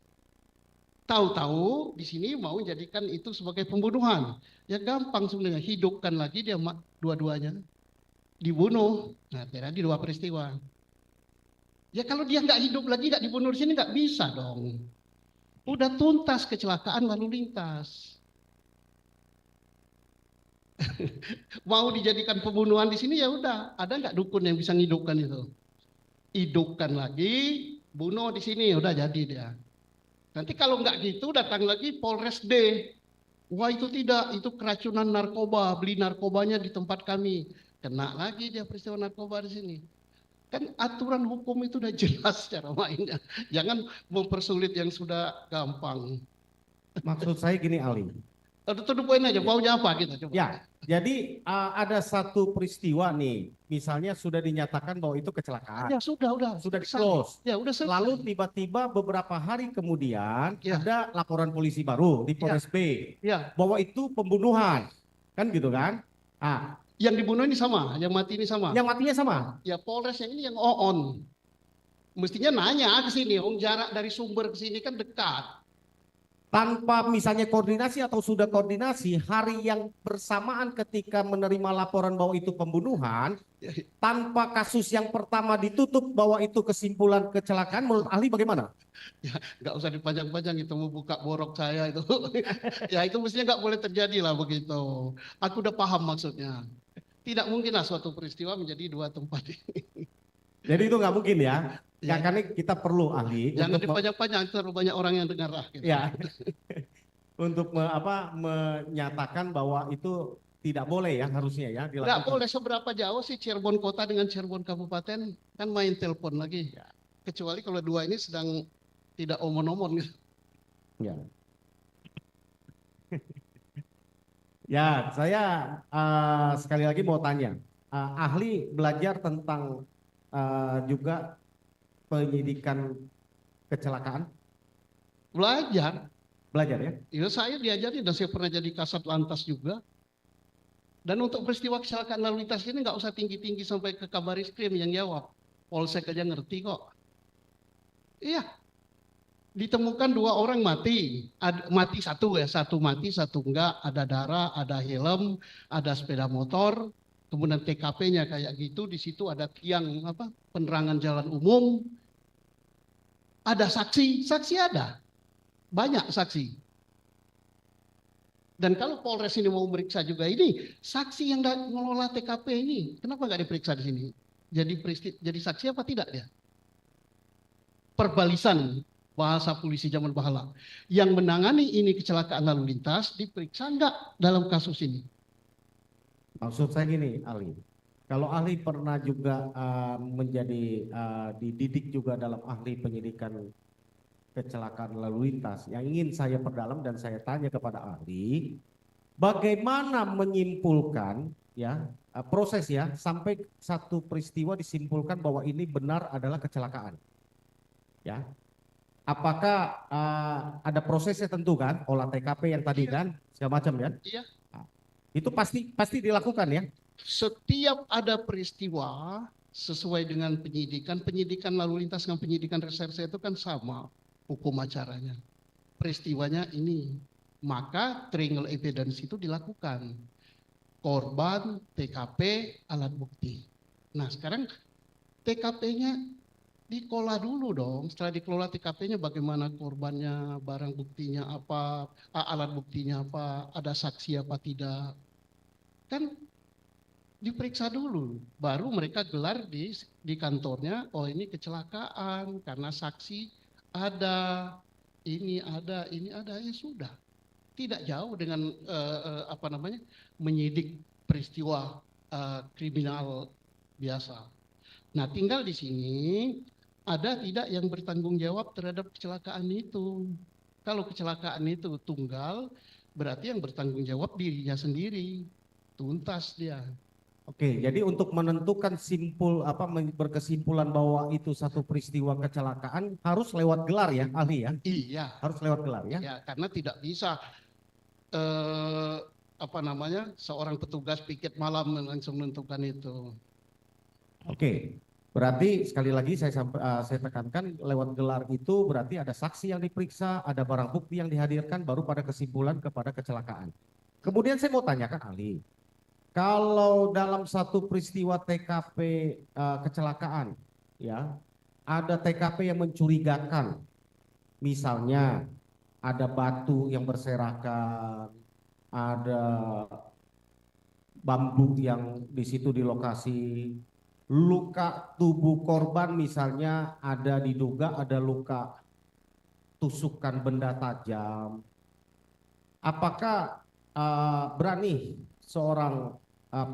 Tahu-tahu di sini mau jadikan itu sebagai pembunuhan. Ya gampang sebenarnya, hidupkan lagi dia dua-duanya. Dibunuh. Nah, terjadi dua peristiwa. Ya kalau dia nggak hidup lagi, nggak dibunuh di sini nggak bisa dong. Udah tuntas kecelakaan lalu lintas. Mau dijadikan pembunuhan di sini ya udah, ada nggak dukun yang bisa ngidupkan itu? Hidupkan lagi, bunuh di sini, udah jadi dia. Nanti kalau nggak gitu datang lagi Polres D. Wah itu tidak, itu keracunan narkoba, beli narkobanya di tempat kami. Kena lagi dia peristiwa narkoba di sini. Kan aturan hukum itu udah jelas cara mainnya. Jangan mempersulit yang sudah gampang. Maksud saya gini Ali, To the point aja, maunya apa gitu coba. Ya, jadi ada satu peristiwa nih, misalnya sudah dinyatakan bahwa itu kecelakaan, Ya sudah. sudah Selesai. di-close. Ya udah selesai. Lalu tiba-tiba beberapa hari kemudian Ya. ada laporan polisi baru di Polres B Ya, bahwa itu pembunuhan, kan gitu kan? Ah, yang dibunuh ini sama, yang mati ini sama. yang matinya sama. Ya Polres yang ini yang on. Mestinya nanya ke sini, jarak dari sumber ke sini kan dekat. Tanpa misalnya koordinasi atau sudah koordinasi, hari yang bersamaan ketika menerima laporan bahwa itu pembunuhan, tanpa kasus yang pertama ditutup bahwa itu kesimpulan kecelakaan, menurut ahli bagaimana? Ya, nggak usah dipanjang-panjang itu mau buka borok saya itu. Ya itu mestinya nggak boleh terjadi lah begitu. Aku udah paham maksudnya. Tidak mungkin lah suatu peristiwa menjadi dua tempat ini. Jadi itu nggak mungkin ya. Ya. Karena kita perlu ahli Jangan untuk dipanjang-panjang, terlalu banyak orang yang dengar lah. Gitu. ya untuk menyatakan bahwa itu tidak boleh ya harusnya ya Nggak dilakukan. boleh seberapa jauh sih Cirebon Kota dengan Cirebon Kabupaten kan main telepon lagi. Kecuali kalau dua ini sedang tidak omon-omon gitu. Ya. Ya, saya sekali lagi mau tanya, ahli belajar tentang juga penyidikan kecelakaan, Belajar. belajar ya? Ya saya diajari dan saya pernah jadi kasat lantas juga. Dan untuk peristiwa kecelakaan lalu lintas ini nggak usah tinggi-tinggi sampai ke Kabariskrim yang jawab. Polsek aja ngerti kok. Iya, ditemukan dua orang mati. Mati satu ya, satu mati, satu enggak. Ada darah, ada helm, ada sepeda motor. Kemudian TKP-nya kayak gitu. Di situ ada tiang penerangan jalan umum. Ada saksi, saksi ada. Banyak saksi. Dan kalau Polres ini mau meriksa juga ini, saksi yang mengelola TKP ini, kenapa nggak diperiksa di sini? Jadi saksi apa tidak dia? Perbalisan bahasa polisi zaman Bahala. Yang menangani ini kecelakaan lalu lintas, diperiksa nggak dalam kasus ini? Maksud saya gini, ahli. Kalau ahli pernah juga menjadi dididik juga dalam ahli penyidikan kecelakaan lalu lintas, yang ingin saya perdalam dan saya tanya kepada ahli, bagaimana menyimpulkan ya proses ya sampai satu peristiwa disimpulkan bahwa ini benar adalah kecelakaan, ya. Apakah ada prosesnya tentu kan, olah TKP yang tadi kan segala macam ya? Iya. Itu pasti dilakukan ya. Setiap ada peristiwa sesuai dengan penyidikan lalu lintas dengan penyidikan reserse itu kan sama hukum acaranya. Peristiwanya ini, maka triangle evidence itu dilakukan. Korban, TKP, alat bukti. Nah sekarang TKP-nya dikelola dulu dong. Setelah dikelola TKP-nya bagaimana korbannya, barang buktinya apa, alat buktinya apa, ada saksi apa tidak. Kan diperiksa dulu, baru mereka gelar di kantornya, oh ini kecelakaan karena saksi ada, ini ada, ya sudah. Tidak jauh dengan menyidik peristiwa kriminal biasa. Nah, tinggal di sini ada tidak yang bertanggung jawab terhadap kecelakaan itu. Kalau kecelakaan itu tunggal, berarti yang bertanggung jawab dirinya sendiri. Tuntas dia. Oke, jadi untuk menentukan berkesimpulan bahwa itu satu peristiwa kecelakaan harus lewat gelar ya, ahli ya? Iya. Harus lewat gelar ya? Ya, karena tidak bisa seorang petugas piket malam langsung menentukan itu. Oke, berarti sekali lagi saya tekankan lewat gelar itu berarti ada saksi yang diperiksa, ada barang bukti yang dihadirkan, baru pada kesimpulan kepada kecelakaan. Kemudian saya mau tanyakan ahli, kalau dalam satu peristiwa TKP kecelakaan, ya, ada TKP yang mencurigakan, misalnya ada batu yang berserakan, ada bambu yang di situ di lokasi, luka tubuh korban misalnya diduga ada luka tusukan benda tajam, apakah berani seorang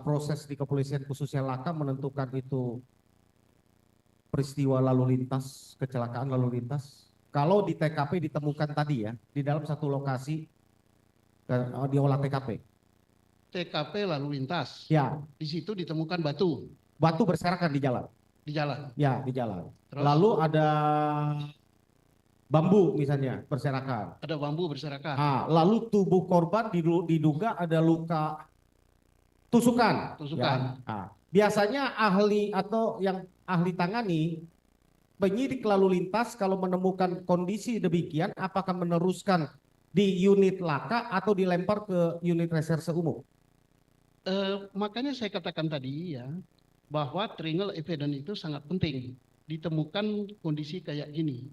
proses di kepolisian khususnya Laka menentukan itu peristiwa lalu lintas, kecelakaan lalu lintas? Kalau di TKP ditemukan tadi ya, di dalam satu lokasi di olah TKP. TKP lalu lintas. Ya, Di situ ditemukan batu batu berserakan di jalan. di jalan. Ya, di jalan. Terus? Lalu ada bambu misalnya berserakan. Ada bambu berserakan. Lalu tubuh korban diduga ada luka tusukan. Tusukan. Ya. Biasanya ahli atau yang ahli tangani penyidik lalu lintas kalau menemukan kondisi demikian apakah meneruskan di unit laka atau dilempar ke unit reserse umum? Makanya saya katakan tadi ya bahwa triangle evidence itu sangat penting. Ditemukan kondisi kayak gini.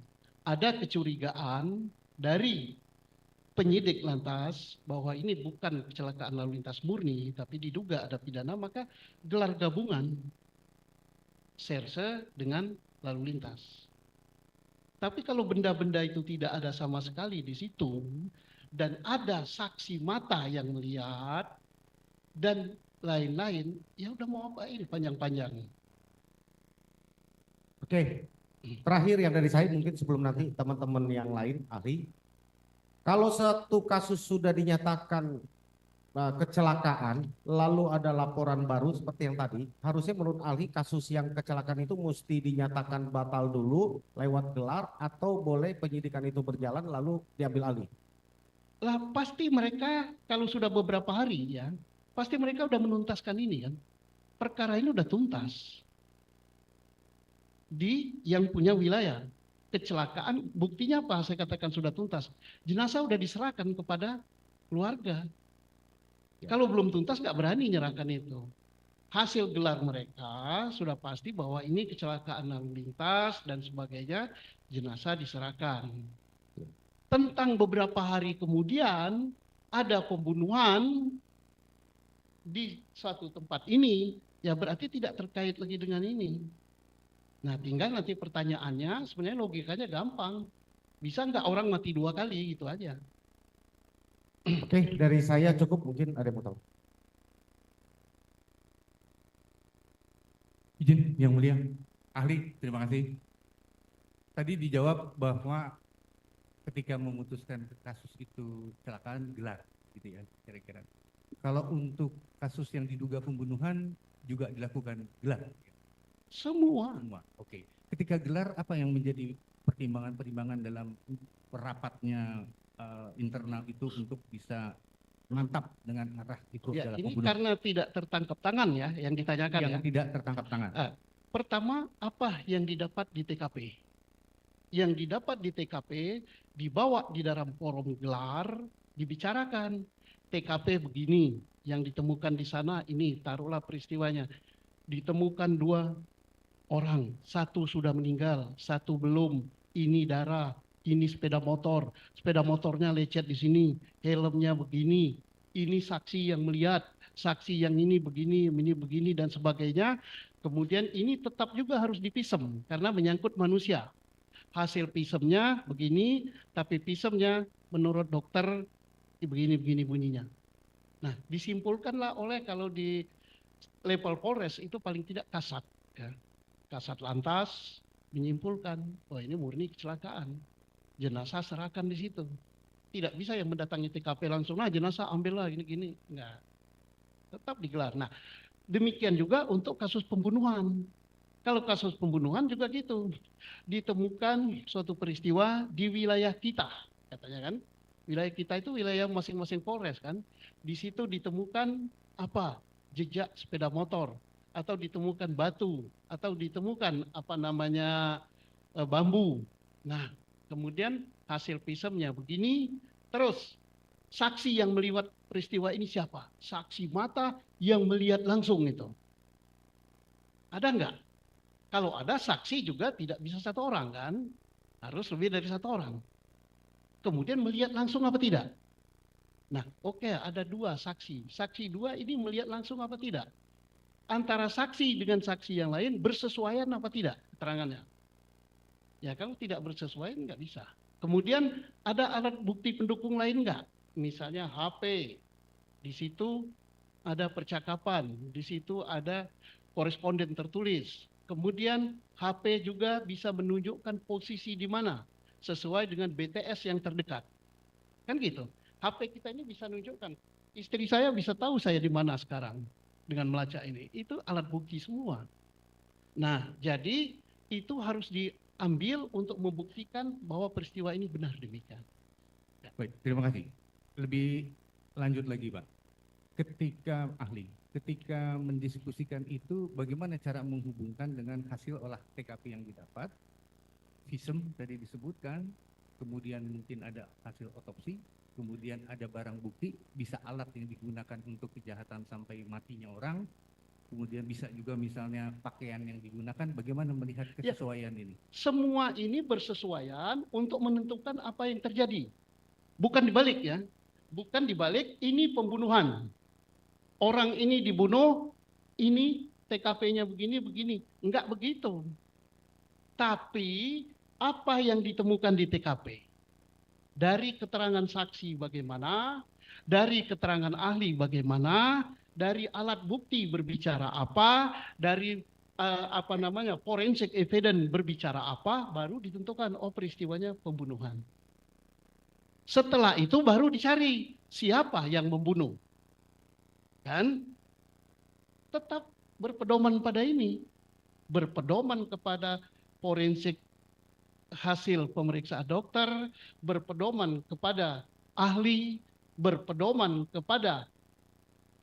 Ada kecurigaan dari penyidik lantas bahwa ini bukan kecelakaan lalu lintas murni tapi diduga ada pidana, maka gelar gabungan serse dengan lalu lintas. Tapi kalau benda-benda itu tidak ada sama sekali di situ dan ada saksi mata yang melihat dan lain-lain, ya udah mau apa ini panjang-panjang. Oke, terakhir yang dari saya mungkin sebelum nanti teman-teman yang lain ahli. Kalau satu kasus sudah dinyatakan kecelakaan, lalu ada laporan baru seperti yang tadi, harusnya menurut ahli kasus yang kecelakaan itu mesti dinyatakan batal dulu lewat gelar atau boleh penyidikan itu berjalan lalu diambil alih? Lah pasti mereka kalau sudah beberapa hari ya, pasti mereka udah menuntaskan ini kan. Perkara ini udah tuntas di yang punya wilayah. Kecelakaan buktinya apa? Saya katakan sudah tuntas. Jenazah udah diserahkan kepada keluarga. Ya. Kalau belum tuntas nggak berani nyerahkan itu. Hasil gelar mereka sudah pasti bahwa ini kecelakaan lalu lintas dan sebagainya, jenazah diserahkan. Tentang beberapa hari kemudian ada pembunuhan di suatu tempat ini, ya berarti tidak terkait lagi dengan ini. Nah tinggal nanti pertanyaannya sebenarnya logikanya gampang. Bisa nggak orang mati 2 kali gitu aja. Oke, dari saya cukup, mungkin ada yang mau tahu. Izin yang mulia, ahli terima kasih. Tadi dijawab bahwa ketika memutuskan kasus itu kecelakaan gelar gitu ya kira-kira. Kalau untuk kasus yang diduga pembunuhan juga dilakukan gelar. Semua. Oke. Ketika gelar apa yang menjadi pertimbangan-pertimbangan dalam rapatnya internal itu untuk bisa mantap dengan arah itu Ya, adalah ini pembunuhan. karena tidak tertangkap tangan ya yang ditanyakan Yang ya. tidak tertangkap tangan. Pertama apa yang didapat di TKP? Yang didapat di TKP dibawa di dalam forum gelar, dibicarakan. TKP begini, yang ditemukan di sana ini, taruhlah peristiwanya. Ditemukan 2 orang, 1 sudah meninggal, 1 belum. Ini darah, ini sepeda motornya lecet di sini, helmnya begini. Ini saksi yang melihat, saksi yang ini begini dan sebagainya. Kemudian ini tetap juga harus dipisem karena menyangkut manusia. Hasil pisemnya begini, tapi pisemnya menurut dokter begini bunyinya. Nah, disimpulkanlah oleh kalau di level Polres itu paling tidak Kasat, ya. Kasat Lantas menyimpulkan, oh ini murni kecelakaan. Jenazah serahkan di situ. Tidak bisa yang mendatangi TKP langsung, nah jenazah ambillah gini-gini. Enggak. Tetap digelar. Nah, demikian juga untuk kasus pembunuhan. Kalau kasus pembunuhan juga gitu. Ditemukan suatu peristiwa di wilayah kita, katanya kan. Wilayah kita itu wilayah masing-masing Polres kan. Di situ ditemukan apa? Jejak sepeda motor atau ditemukan batu atau ditemukan apa namanya bambu. Nah, kemudian hasil pisemnya begini, terus saksi yang melihat peristiwa ini siapa? Saksi mata yang melihat langsung itu. Ada enggak? Kalau ada saksi juga tidak bisa 1 orang kan? Harus lebih dari 1 orang. Kemudian melihat langsung apa tidak? Nah, oke, ada 2 saksi. Saksi 2 ini melihat langsung apa tidak? Antara saksi dengan saksi yang lain bersesuaian apa tidak keterangannya? Ya kalau tidak bersesuaian nggak bisa. Kemudian ada alat bukti pendukung lain nggak? Misalnya HP, di situ ada percakapan, di situ ada koresponden tertulis. Kemudian HP juga bisa menunjukkan posisi di mana sesuai dengan BTS yang terdekat. Kan gitu. HP kita ini bisa nunjukkan. Istri saya bisa tahu saya di mana sekarang dengan melacak ini. Itu alat bukti semua. Nah, jadi itu harus diambil untuk membuktikan bahwa peristiwa ini benar demikian. Baik, terima kasih. Lebih lanjut lagi, Pak. Ketika mendiskusikan itu, bagaimana cara menghubungkan dengan hasil olah TKP yang didapat, visum tadi disebutkan, kemudian mungkin ada hasil otopsi, kemudian ada barang bukti, bisa alat yang digunakan untuk kejahatan sampai matinya orang, kemudian bisa juga misalnya pakaian yang digunakan, bagaimana melihat kesesuaian ini? Semua ini bersesuaian untuk menentukan apa yang terjadi. Bukan dibalik ya. Bukan dibalik, ini pembunuhan. Orang ini dibunuh, ini TKP-nya begini. Enggak begitu. Tapi apa yang ditemukan di TKP? Dari keterangan saksi bagaimana, dari keterangan ahli bagaimana, dari alat bukti berbicara apa, dari forensic evidence berbicara apa, baru ditentukan oh peristiwanya pembunuhan. Setelah itu baru dicari siapa yang membunuh. Dan tetap berpedoman pada ini, berpedoman kepada forensik hasil pemeriksaan dokter, berpedoman kepada ahli, berpedoman kepada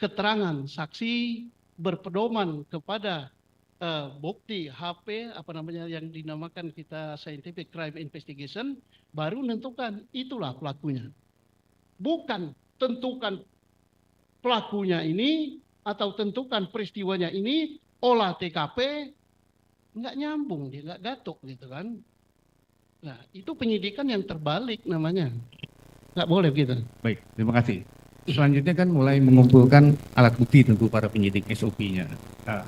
keterangan saksi, berpedoman kepada bukti HP yang dinamakan kita scientific crime investigation, baru menentukan itulah pelakunya. Bukan tentukan pelakunya ini atau tentukan peristiwanya ini, olah TKP, nggak nyambung, dia nggak gatuk gitu kan. Nah, itu penyidikan yang terbalik namanya. Nggak boleh begitu. Baik, terima kasih. Selanjutnya kan mulai mengumpulkan alat bukti tentu para penyidik SOP-nya.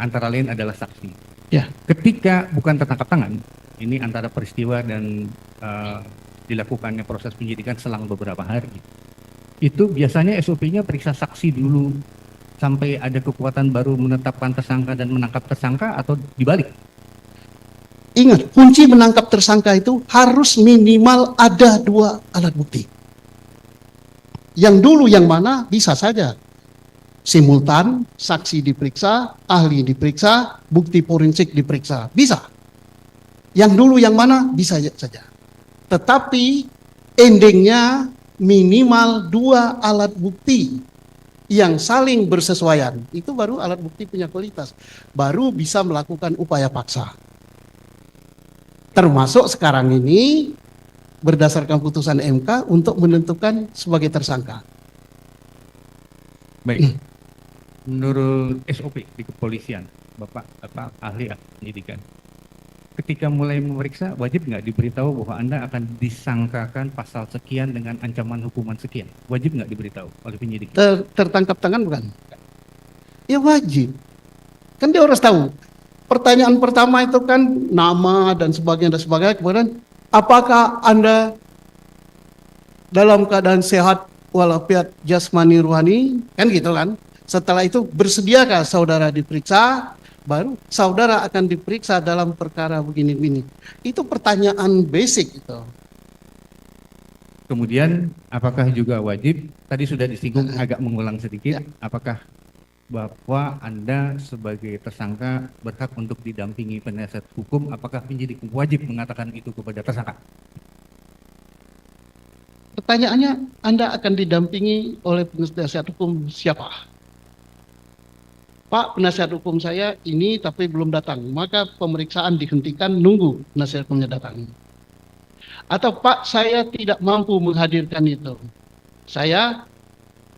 Antara lain adalah saksi. Ya. Ketika bukan tertangkap tangan, ini antara peristiwa dan dilakukannya proses penyidikan selang beberapa hari. Itu biasanya SOP-nya periksa saksi dulu sampai ada kekuatan baru menetapkan tersangka dan menangkap tersangka atau dibalik? Ingat, kunci menangkap tersangka itu harus minimal ada 2 alat bukti. Yang dulu yang mana bisa saja. Simultan, saksi diperiksa, ahli diperiksa, bukti forensik diperiksa. Bisa. Yang dulu yang mana bisa saja. Tetapi endingnya minimal 2 alat bukti yang saling bersesuaian. Itu baru alat bukti punya kualitas. Baru bisa melakukan upaya paksa. Termasuk sekarang ini berdasarkan putusan MK untuk menentukan sebagai tersangka. Baik. Menurut SOP di kepolisian, Bapak ahli penyidikan, ketika mulai memeriksa wajib nggak diberitahu bahwa Anda akan disangkakan pasal sekian dengan ancaman hukuman sekian? Wajib nggak diberitahu oleh penyidik? Tertangkap tangan bukan? Ya wajib. Kan dia harus tahu. Pertanyaan pertama itu kan nama dan sebagainya. Kemudian apakah Anda dalam keadaan sehat walafiat jasmani rohani? Kan gitu kan. Setelah itu bersediakah saudara diperiksa? Baru saudara akan diperiksa dalam perkara begini-begini. Itu pertanyaan basic itu. Kemudian apakah juga wajib, tadi sudah disinggung agak mengulang sedikit, apakah bahwa Anda sebagai tersangka berhak untuk didampingi penasihat hukum, apakah penyidik wajib mengatakan itu kepada tersangka? Pertanyaannya, Anda akan didampingi oleh penasihat hukum siapa? Pak, penasihat hukum saya ini tapi belum datang, maka pemeriksaan dihentikan nunggu penasihat hukumnya datang. Atau Pak, saya tidak mampu menghadirkan itu, saya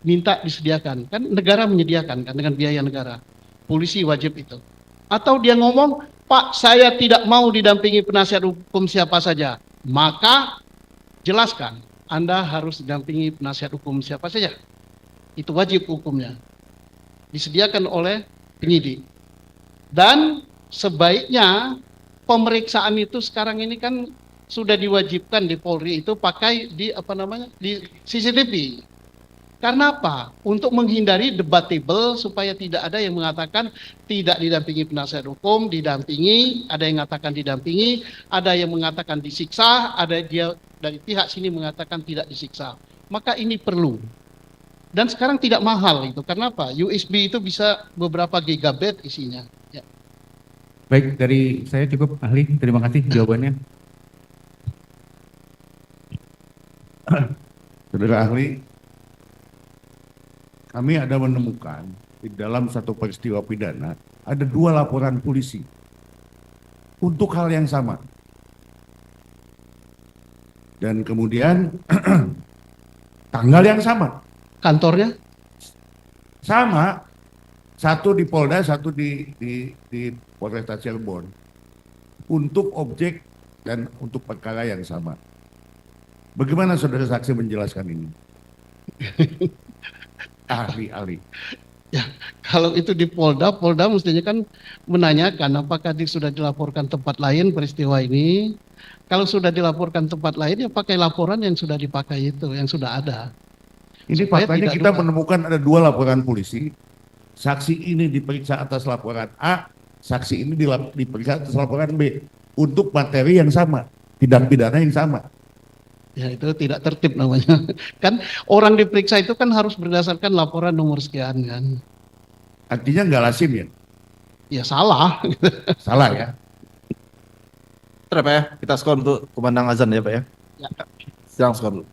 minta disediakan, kan negara menyediakan kan dengan biaya negara, polisi wajib itu. Atau dia ngomong, Pak, saya tidak mau didampingi penasihat hukum siapa saja, maka jelaskan, Anda harus didampingi penasihat hukum siapa saja. Itu wajib hukumnya. Disediakan oleh penyidik. Dan sebaiknya pemeriksaan itu sekarang ini kan sudah diwajibkan di Polri itu pakai di di CCTV. Karena apa? Untuk menghindari debatable supaya tidak ada yang mengatakan tidak didampingi penasihat hukum, didampingi, ada yang mengatakan didampingi, ada yang mengatakan disiksa, ada dia dari pihak sini mengatakan tidak disiksa. maka ini perlu. Dan sekarang tidak mahal itu. Karena apa? USB itu bisa beberapa gigabit isinya. Ya. Baik, dari saya cukup ahli. Terima kasih jawabannya. Saudara ahli, kami ada menemukan di dalam satu peristiwa pidana ada 2 laporan polisi untuk hal yang sama. Dan kemudian tanggal yang sama. Kantornya? Sama, satu di Polda, satu di Polresta Cirebon. Untuk objek dan untuk perkara yang sama. Bagaimana saudara saksi menjelaskan ini? Ahli. Ya, kalau itu di Polda, Polda mestinya kan menanyakan apakah sudah dilaporkan tempat lain peristiwa ini. Kalau sudah dilaporkan tempat lain, ya pakai laporan yang sudah dipakai itu, yang sudah ada. Ini Supaya faktanya tidak kita duga. menemukan ada 2 laporan polisi. Saksi ini diperiksa atas laporan A, saksi ini diperiksa atas laporan B. Untuk materi yang sama, tindak pidana yang sama. Ya itu tidak tertib namanya. Kan orang diperiksa itu kan harus berdasarkan laporan nomor sekian kan. Artinya nggak lazim ya? Ya salah. Salah ya? Bentar, Pak ya, kita skor untuk kumandang azan ya Pak ya. Ya. Sidang skor dulu.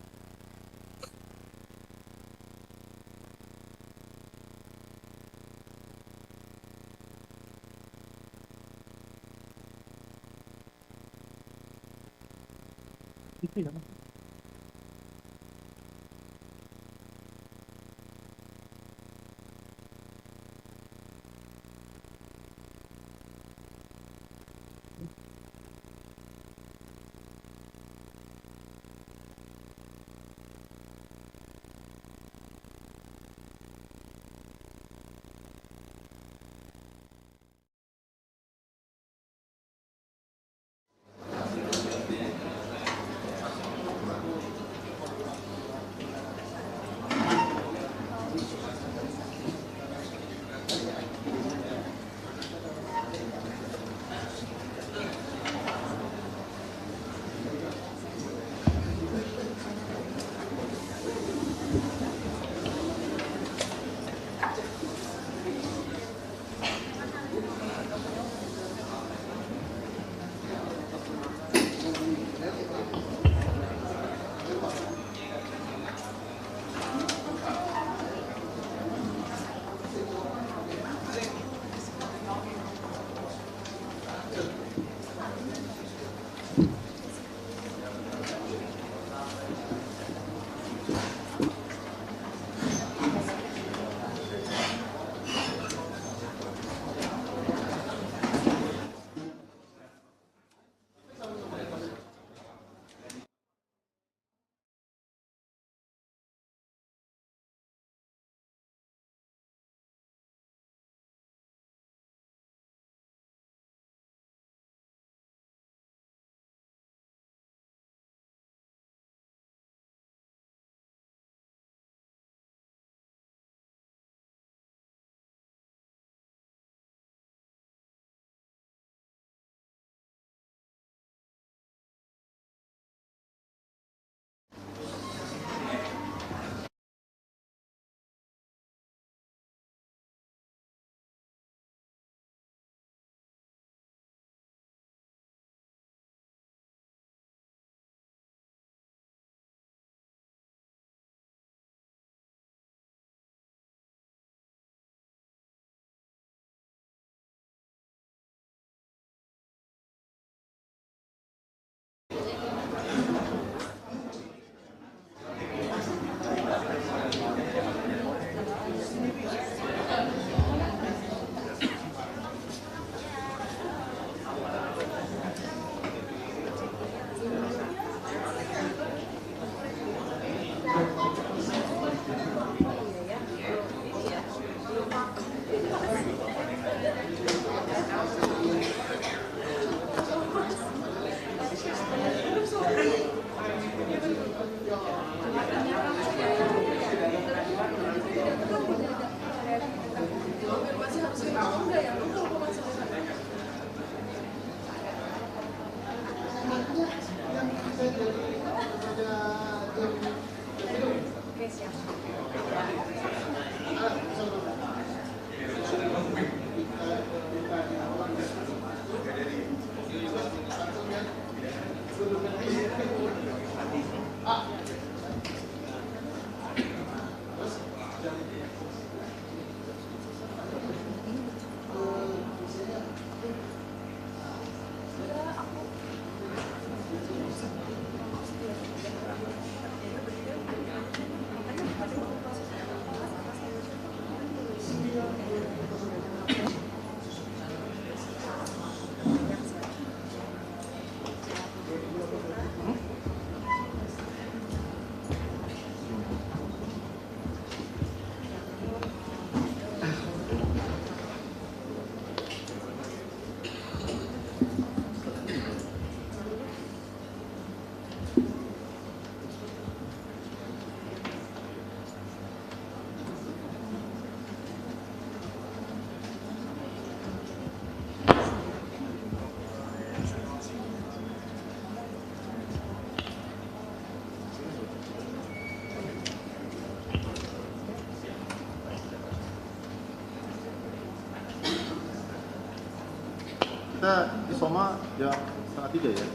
Kita isoma jam 2:30 ya.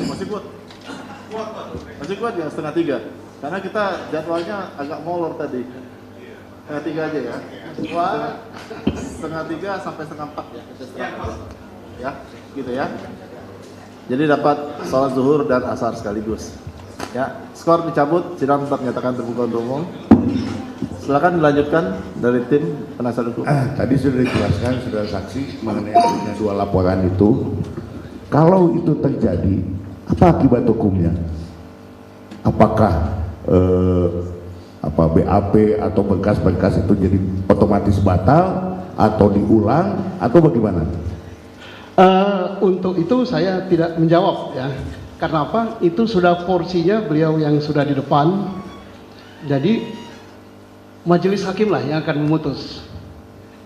Masih kuat? Masih kuat ya 2:30. Karena kita jadwalnya agak molor tadi. 2:30 aja ya. 2:30 sampai 3:30 ya. Ya, gitu ya. Jadi dapat sholat zuhur dan asar sekaligus. Ya, skor dicabut, sidang tetap menyatakan terbuka untuk umum. Silakan dilanjutkan dari tim penasihat hukum. Tadi sudah dijelaskan, sudah saksi mengenai adanya 2 laporan itu. Kalau itu terjadi, apa akibat hukumnya? Apakah BAP atau berkas-berkas itu jadi otomatis batal atau diulang atau bagaimana? Untuk itu saya tidak menjawab ya. Karena apa? Itu sudah porsinya beliau yang sudah di depan. Jadi majelis hakim lah yang akan memutus.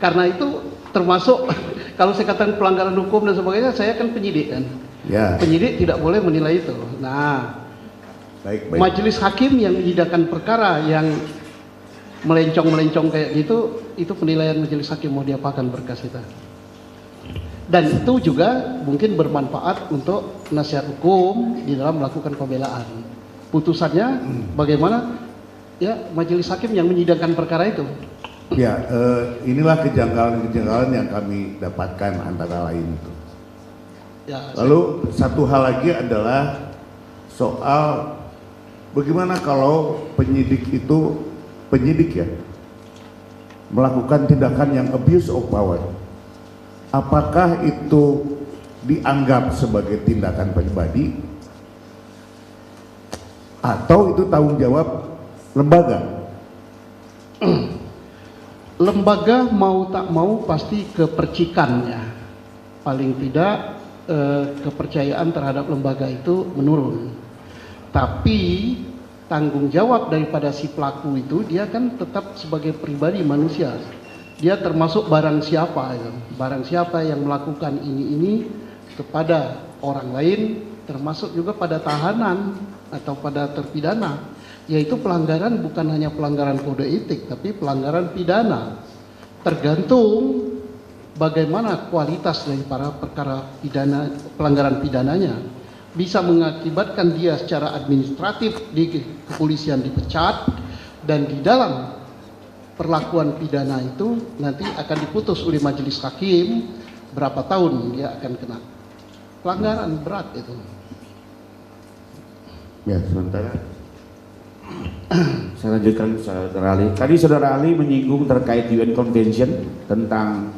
Karena itu termasuk kalau saya katakan pelanggaran hukum dan sebagainya, saya kan penyidik kan. Ya. Penyidik tidak boleh menilai itu. Nah, Baik. majelis hakim yang menyidangkan perkara yang melencong-melencong kayak gitu, itu penilaian majelis hakim mau diapakan berkas kita. Dan itu juga mungkin bermanfaat untuk nasihat hukum di dalam melakukan pembelaan. Putusannya bagaimana? Ya, majelis hakim yang menyidangkan perkara itu. Ya, inilah kejanggalan-kejanggalan yang kami dapatkan antara lain itu. Ya, Lalu satu hal lagi adalah soal bagaimana kalau penyidik ya melakukan tindakan yang abuse of power. Apakah itu dianggap sebagai tindakan pribadi atau itu tanggung jawab lembaga? lembaga mau tak mau pasti kepercikannya. Paling tidak kepercayaan terhadap lembaga itu menurun. Tapi tanggung jawab daripada si pelaku itu, dia kan tetap sebagai pribadi manusia. Dia termasuk barang siapa itu. Barang siapa yang melakukan ini kepada orang lain, termasuk juga pada tahanan atau pada terpidana. Yaitu pelanggaran bukan hanya pelanggaran kode etik, tapi pelanggaran pidana. Tergantung bagaimana kualitas dari para perkara pidana, pelanggaran pidananya. Bisa mengakibatkan dia secara administratif di kepolisian dipecat, dan di dalam perlakuan pidana itu nanti akan diputus oleh majelis hakim berapa tahun dia akan kena. Pelanggaran berat itu. Ya, sementara saya lanjutkan, Saudara Ali. Tadi Saudara Ali menyinggung terkait UN Convention tentang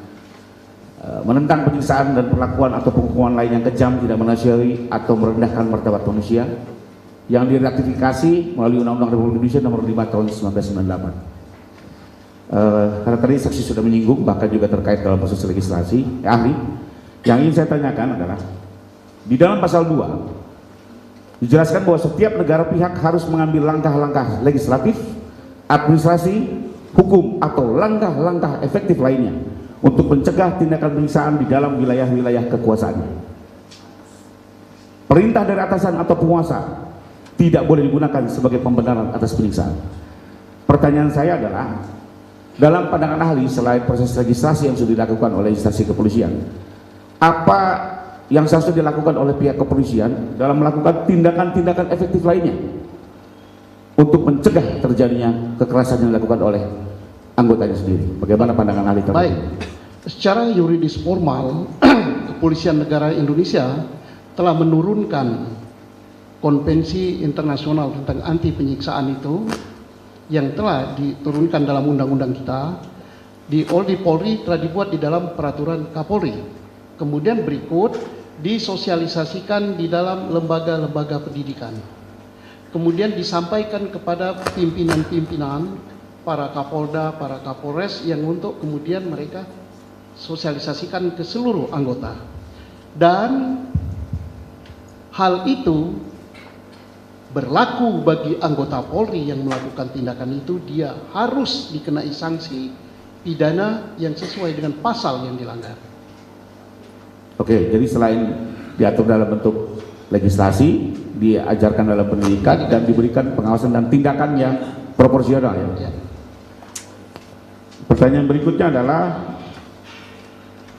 menentang penyiksaan dan perlakuan atau penghukuman lain yang kejam, tidak manusiawi atau merendahkan martabat manusia, yang diratifikasi melalui Undang-Undang Republik Indonesia Nomor 5 Tahun 1998. Karena tadi saksi sudah menyinggung, bahkan juga terkait dalam proses legislasi, ahli. Yang ingin saya tanyakan adalah di dalam pasal 2 dijelaskan bahwa setiap negara pihak harus mengambil langkah-langkah legislatif, administrasi, hukum atau langkah-langkah efektif lainnya untuk mencegah tindakan penyiksaan di dalam wilayah-wilayah kekuasaannya. Perintah dari atasan atau penguasa tidak boleh digunakan sebagai pembenaran atas penyiksaan. Pertanyaan saya adalah, dalam pandangan ahli, selain proses registrasi yang sudah dilakukan oleh instansi kepolisian, apa yang seharusnya dilakukan oleh pihak kepolisian dalam melakukan tindakan-tindakan efektif lainnya untuk mencegah terjadinya kekerasan yang dilakukan oleh anggotanya sendiri? Bagaimana pandangan ahli terkait? Baik, secara yuridis formal, Kepolisian Negara Indonesia telah menurunkan Konvensi Internasional tentang Anti Penyiksaan itu yang telah diturunkan dalam undang-undang kita. Di Polri telah dibuat di dalam peraturan Kapolri. Kemudian berikut disosialisasikan di dalam lembaga-lembaga pendidikan. Kemudian disampaikan kepada pimpinan-pimpinan, para Kapolda, para Kapolres, yang untuk kemudian mereka sosialisasikan ke seluruh anggota. Dan hal itu berlaku bagi anggota Polri yang melakukan tindakan itu, dia harus dikenai sanksi pidana yang sesuai dengan pasal yang dilanggar. Oke, jadi selain diatur dalam bentuk legislasi, diajarkan dalam pendidikan, dan diberikan pengawasan dan tindakan yang proporsional ya. Pertanyaan berikutnya adalah,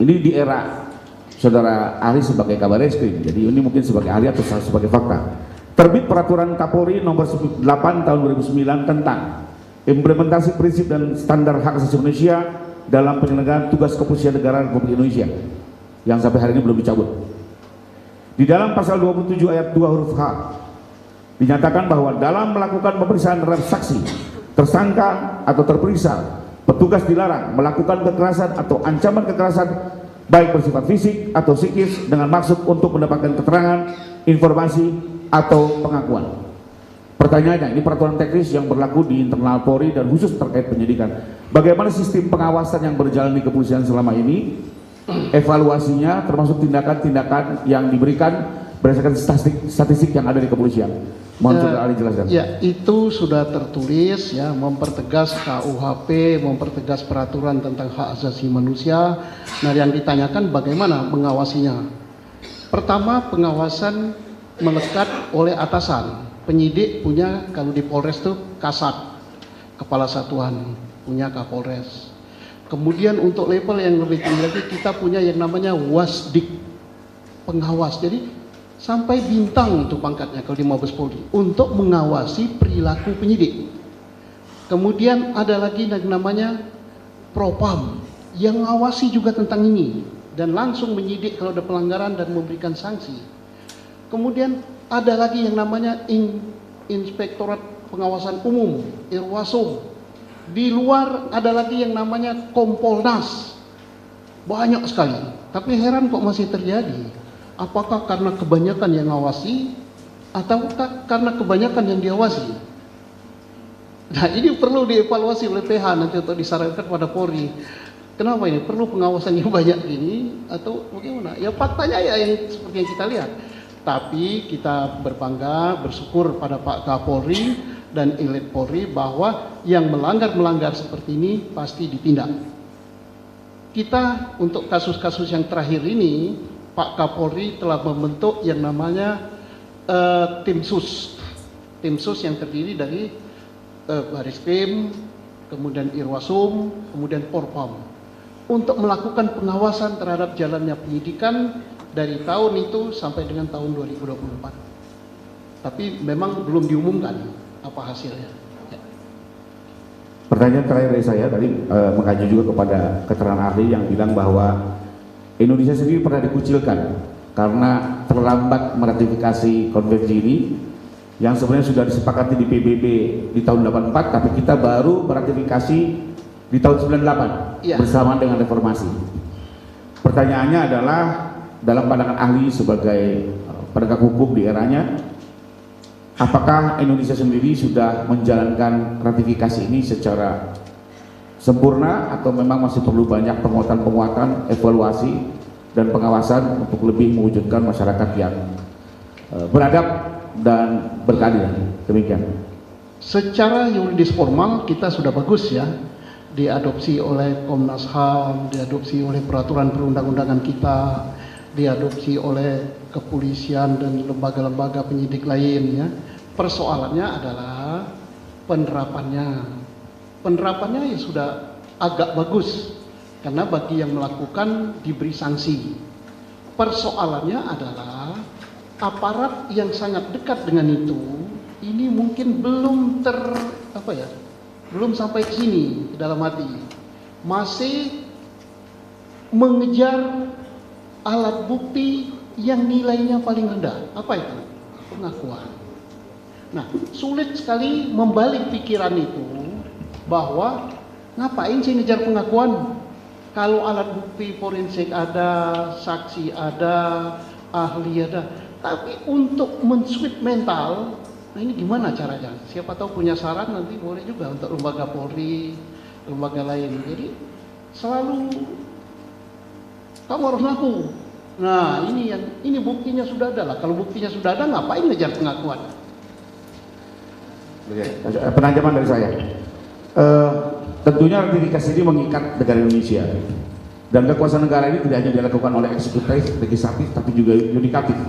ini di era saudara ahli sebagai Kabar Reskrim, jadi ini mungkin sebagai ahli atau sebagai fakta. Terbit Peraturan Kapolri nomor 8 tahun 2009 tentang implementasi prinsip dan standar hak asasi manusia dalam penyelenggaraan tugas kepolisian negara Republik Indonesia, yang sampai hari ini belum dicabut. Di dalam pasal 27 ayat 2 huruf H dinyatakan bahwa dalam melakukan pemeriksaan terhadap saksi, tersangka atau terperiksa, petugas dilarang melakukan kekerasan atau ancaman kekerasan baik bersifat fisik atau psikis dengan maksud untuk mendapatkan keterangan, informasi atau pengakuan. Pertanyaannya, ini peraturan teknis yang berlaku di internal Polri dan khusus terkait penyidikan. Bagaimana sistem pengawasan yang berjalan di kepolisian selama ini? Evaluasinya termasuk tindakan-tindakan yang diberikan berdasarkan statistik yang ada di kepolisian. Mohon saudara ahli jelaskan. Ya, itu sudah tertulis ya, mempertegas KUHP, mempertegas peraturan tentang hak asasi manusia. Nah, yang ditanyakan bagaimana mengawasinya? Pertama, pengawasan melekat oleh atasan. Penyidik punya, kalau di Polres itu Kasat, Kepala Satuan, punya Kapolres. Kemudian untuk level yang lebih tinggi lagi, kita punya yang namanya Wasdik, pengawas. Jadi sampai bintang itu pangkatnya kalau di Mabes Polri, untuk mengawasi perilaku penyidik. Kemudian ada lagi yang namanya Propam, yang mengawasi juga tentang ini dan langsung menyidik kalau ada pelanggaran dan memberikan sanksi. Kemudian ada lagi yang namanya Inspektorat Pengawasan Umum, Irwasum. Di luar ada lagi yang namanya Kompolnas. Banyak sekali. Tapi heran kok masih terjadi. Apakah karena kebanyakan yang ngawasi atau karena kebanyakan yang diawasi? Nah, ini perlu dievaluasi oleh PH nanti untuk disarankan pada Polri. Kenapa ini? Perlu pengawasan yang banyak ini atau bagaimana? Ya faktanya ya yang seperti yang kita lihat. Tapi kita berbangga, bersyukur pada Pak Kapolri dan elit Polri bahwa yang melanggar seperti ini pasti ditindak. Kita untuk kasus-kasus yang terakhir ini, Pak Kapolri telah membentuk yang namanya tim sus. Tim sus yang terdiri dari Bariskrim, kemudian Irwasum, kemudian Porpam, untuk melakukan pengawasan terhadap jalannya penyidikan dari tahun itu sampai dengan tahun 2024. Tapi memang belum diumumkan apa hasilnya. Ya. Pertanyaan terakhir dari saya tadi mengacu juga kepada keterangan ahli yang bilang bahwa Indonesia sendiri pernah dikucilkan karena terlambat meratifikasi konvensi ini yang sebenarnya sudah disepakati di PBB di tahun 84, tapi kita baru meratifikasi di tahun 98 ya, bersama dengan reformasi. Pertanyaannya adalah, dalam pandangan ahli sebagai penegak hukum di eranya, apakah Indonesia sendiri sudah menjalankan ratifikasi ini secara sempurna atau memang masih perlu banyak penguatan-penguatan, evaluasi dan pengawasan untuk lebih mewujudkan masyarakat yang beradab dan berkeadilan? Demikian. Secara yuridis formal kita sudah bagus ya, diadopsi oleh Komnas HAM, diadopsi oleh peraturan perundang-undangan kita, diadopsi oleh kepolisian dan lembaga-lembaga penyidik lain ya. Persoalannya adalah penerapannya. penerapannya ya sudah agak bagus, karena bagi yang melakukan diberi sanksi. Persoalannya adalah aparat yang sangat dekat dengan itu, ini mungkin belum belum sampai ke sini, ke dalam hati. Masih mengejar alat bukti yang nilainya paling rendah. Apa itu? Pengakuan. Nah, sulit sekali membalik pikiran itu bahwa ngapain sih ngejar pengakuan? Kalau alat bukti forensik ada, saksi ada, ahli ada. Tapi untuk men-sweep mental, nah ini gimana caranya? Siapa tahu punya saran, nanti boleh juga untuk lembaga Polri, lembaga lain. Jadi selalu kamu harus ngaku. Nah, ini buktinya sudah ada lah. Kalau buktinya sudah ada, ngapain ngejar pengakuan? Penanjaman dari saya. Tentunya ratifikasi ini mengikat negara Indonesia, dan kekuasaan negara ini tidak hanya dilakukan oleh eksekutif, legislatif, tapi juga yudikatif.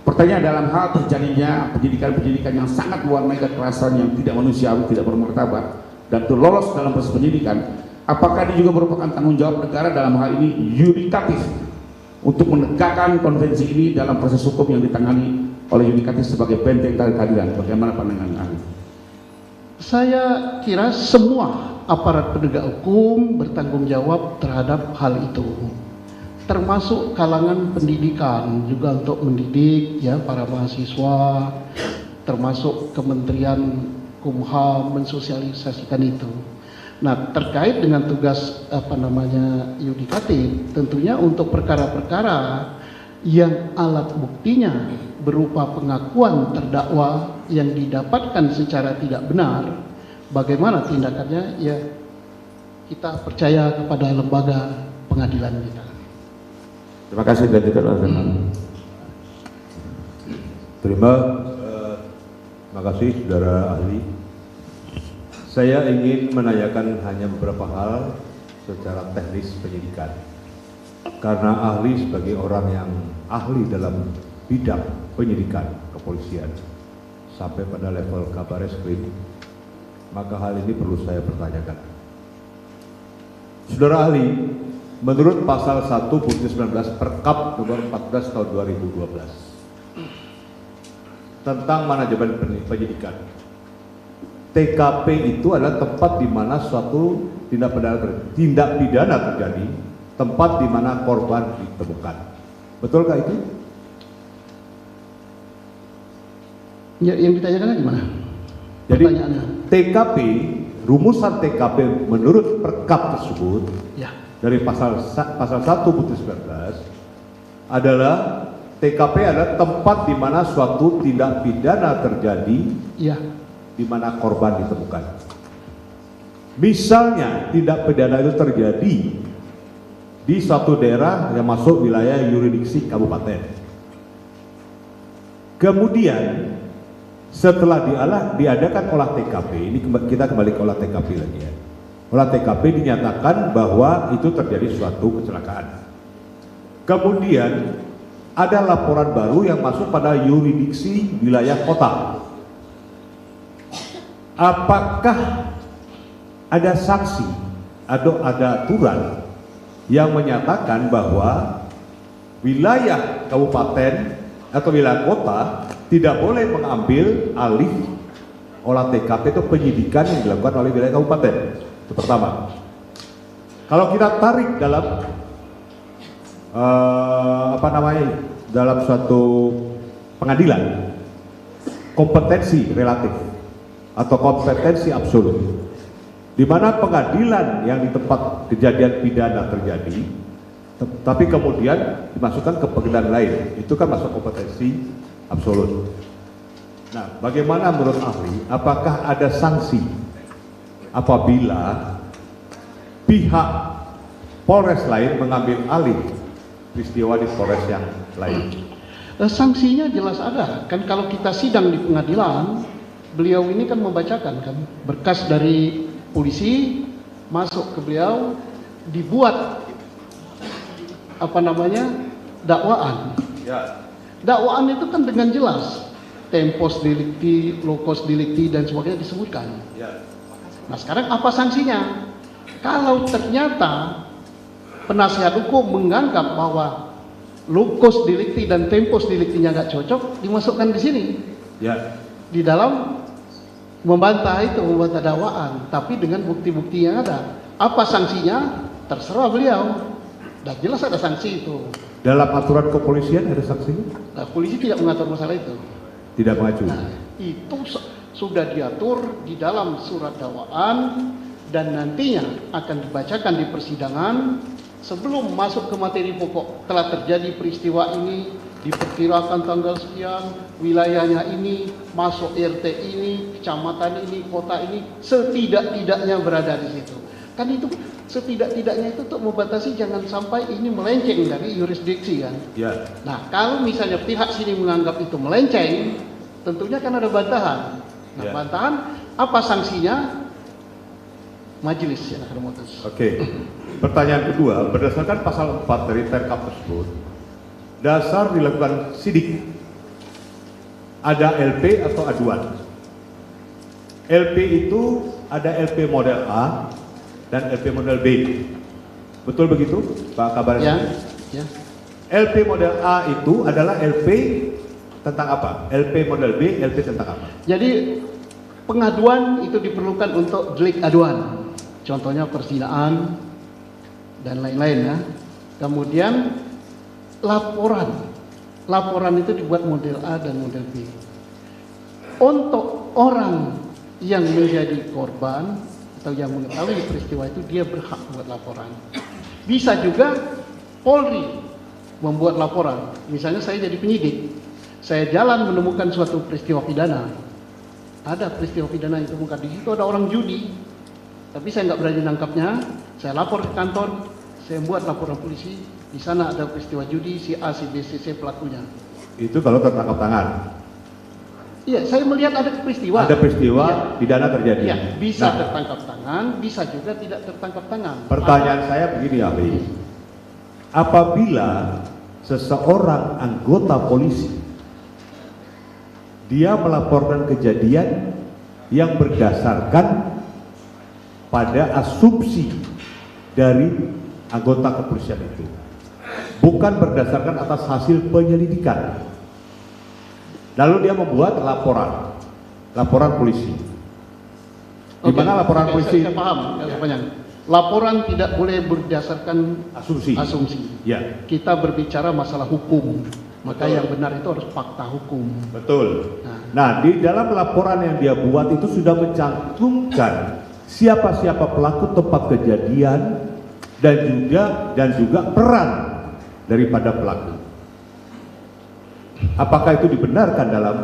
Pertanyaan dalam hal terjadinya penyidikan-penyidikan yang sangat mewarnai kekerasan yang tidak manusiawi, tidak bermartabat, dan itu lolos dalam proses penyidikan, apakah ini juga merupakan tanggung jawab negara dalam hal ini yudikatif untuk menegakkan konvensi ini dalam proses hukum yang ditangani oleh yudikatif sebagai benteng dari keadilan? Bagaimana pandangan ahli? Saya kira semua aparat penegak hukum bertanggung jawab terhadap hal itu, termasuk kalangan pendidikan juga untuk mendidik ya para mahasiswa, termasuk Kementerian Kumham mensosialisasikan itu. Nah, terkait dengan tugas yudikatif, tentunya untuk perkara-perkara yang alat buktinya berupa pengakuan terdakwa yang didapatkan secara tidak benar, bagaimana tindakannya? Ya, kita percaya kepada lembaga pengadilan kita. Terima kasih dan tidak Terima kasih saudara ahli. Saya ingin menanyakan hanya beberapa hal secara teknis penyidikan. Karena ahli sebagai orang yang ahli dalam bidang penyidikan kepolisian sampai pada level Kabar Eskrim, maka hal ini perlu saya pertanyakan. Saudara ahli, menurut pasal 1/19 Perkap nomor 14 tahun 2012 tentang manajemen penyidikan, TKP itu adalah tempat di mana suatu tindak pidana terjadi, tempat di mana korban ditemukan. Betulkah itu? Ya, yang ditanyakan gimana? Jadi Pertanyaannya. TKP, rumusan TKP menurut Perkap tersebut Ya. dari pasal 1/19 adalah TKP adalah tempat di mana suatu tindak pidana terjadi, Ya. di mana korban ditemukan. Misalnya tindak pidana itu terjadi di suatu daerah yang masuk wilayah yurisdiksi kabupaten. Kemudian setelah diadakan olah TKP, ini kita kembali ke olah TKP lagi ya. Olah TKP dinyatakan bahwa itu terjadi suatu kecelakaan. Kemudian ada laporan baru yang masuk pada yurisdiksi wilayah kota. Apakah ada sanksi atau ada aturan yang menyatakan bahwa wilayah kabupaten atau wilayah kota tidak boleh mengambil alih olah TKP itu penyidikan yang dilakukan oleh wilayah kabupaten? Itu pertama. Kalau kita tarik dalam dalam suatu pengadilan, kompetensi relatif atau kompetensi absolut, di mana pengadilan yang di tempat kejadian pidana terjadi, tapi kemudian dimasukkan ke pengadilan lain, itu kan masuk kompetensi absolut. Nah, bagaimana menurut ahli, apakah ada sanksi apabila pihak Polres lain mengambil alih peristiwa di Polres yang lain? Sanksinya jelas ada. Kan kalau kita sidang di pengadilan, beliau ini kan membacakan kan berkas dari polisi masuk ke beliau, dibuat dakwaan. Ya. Dakwaan itu kan dengan jelas tempus delicti, locus delicti dan sebagainya disebutkan. Ya. Nah sekarang apa sanksinya? Kalau ternyata penasihat hukum menganggap bahwa locus delicti dan tempus delictinya nggak cocok, dimasukkan di sini. Ya. Di dalam membantah itu, membantah dakwaan, tapi dengan bukti-bukti yang ada. Apa sanksinya? Terserah beliau. Dan jelas ada sanksi itu. Dalam aturan kepolisian ada sanksinya? Nah, polisi tidak mengatur masalah itu. Tidak mengacu. Nah, itu sudah diatur di dalam surat dakwaan dan nantinya akan dibacakan di persidangan. Sebelum masuk ke materi pokok, telah terjadi peristiwa ini, diperkirakan tanggal sekian, wilayahnya ini, masuk RT ini, kecamatan ini, kota ini, setidak-tidaknya berada di situ. Kan itu setidak-tidaknya itu untuk membatasi jangan sampai ini melenceng dari yurisdiksi kan. Ya. Nah, kalau misalnya pihak sini menganggap itu melenceng, tentunya kan ada bantahan. Nah, Ya. bantahan apa sanksinya? Majelis yang akan memutus. Oke. Pertanyaan kedua, berdasarkan pasal 4 dari Perkap tersebut, dasar dilakukan sidik, ada LP atau aduan. LP itu ada LP model A dan LP model B. Betul begitu, Pak Kabar Ya, Eskrim? ya. LP model A itu adalah LP tentang apa? LP model B, LP tentang apa? Jadi pengaduan itu diperlukan untuk delik aduan. Contohnya perzinaan dan lain-lain ya. Kemudian laporan. Laporan itu dibuat model A dan model B. Untuk orang yang menjadi korban atau yang mengetahui peristiwa itu, dia berhak buat laporan. Bisa juga Polri membuat laporan. Misalnya saya jadi penyidik, saya jalan menemukan suatu peristiwa pidana. Ada peristiwa pidana yang ditemukan di situ, ada orang judi, tapi saya nggak berani nangkapnya. Saya lapor ke kantor, saya buat laporan polisi. Di sana ada peristiwa judi, si A, si B, si C pelakunya. Itu kalau tertangkap tangan. Iya, saya melihat ada peristiwa. Ada peristiwa Iya. pidana terjadi. Iya, bisa Nah, tertangkap tangan, bisa juga tidak tertangkap tangan. pertanyaan saya begini, ahli. Apabila seseorang anggota polisi dia melaporkan kejadian yang berdasarkan pada asumsi dari anggota kepolisian itu, bukan berdasarkan atas hasil penyelidikan, lalu dia membuat laporan polisi. Di mana laporan Oke, polisi? saya paham, saya panjang. Laporan tidak boleh berdasarkan Asumsi. Ya, Kita berbicara masalah hukum, maka Betul. yang benar itu harus fakta hukum. betul. Nah. Nah, di dalam laporan yang dia buat itu sudah mencantumkan siapa-siapa pelaku tempat kejadian dan juga peran daripada pelaku. Apakah itu dibenarkan dalam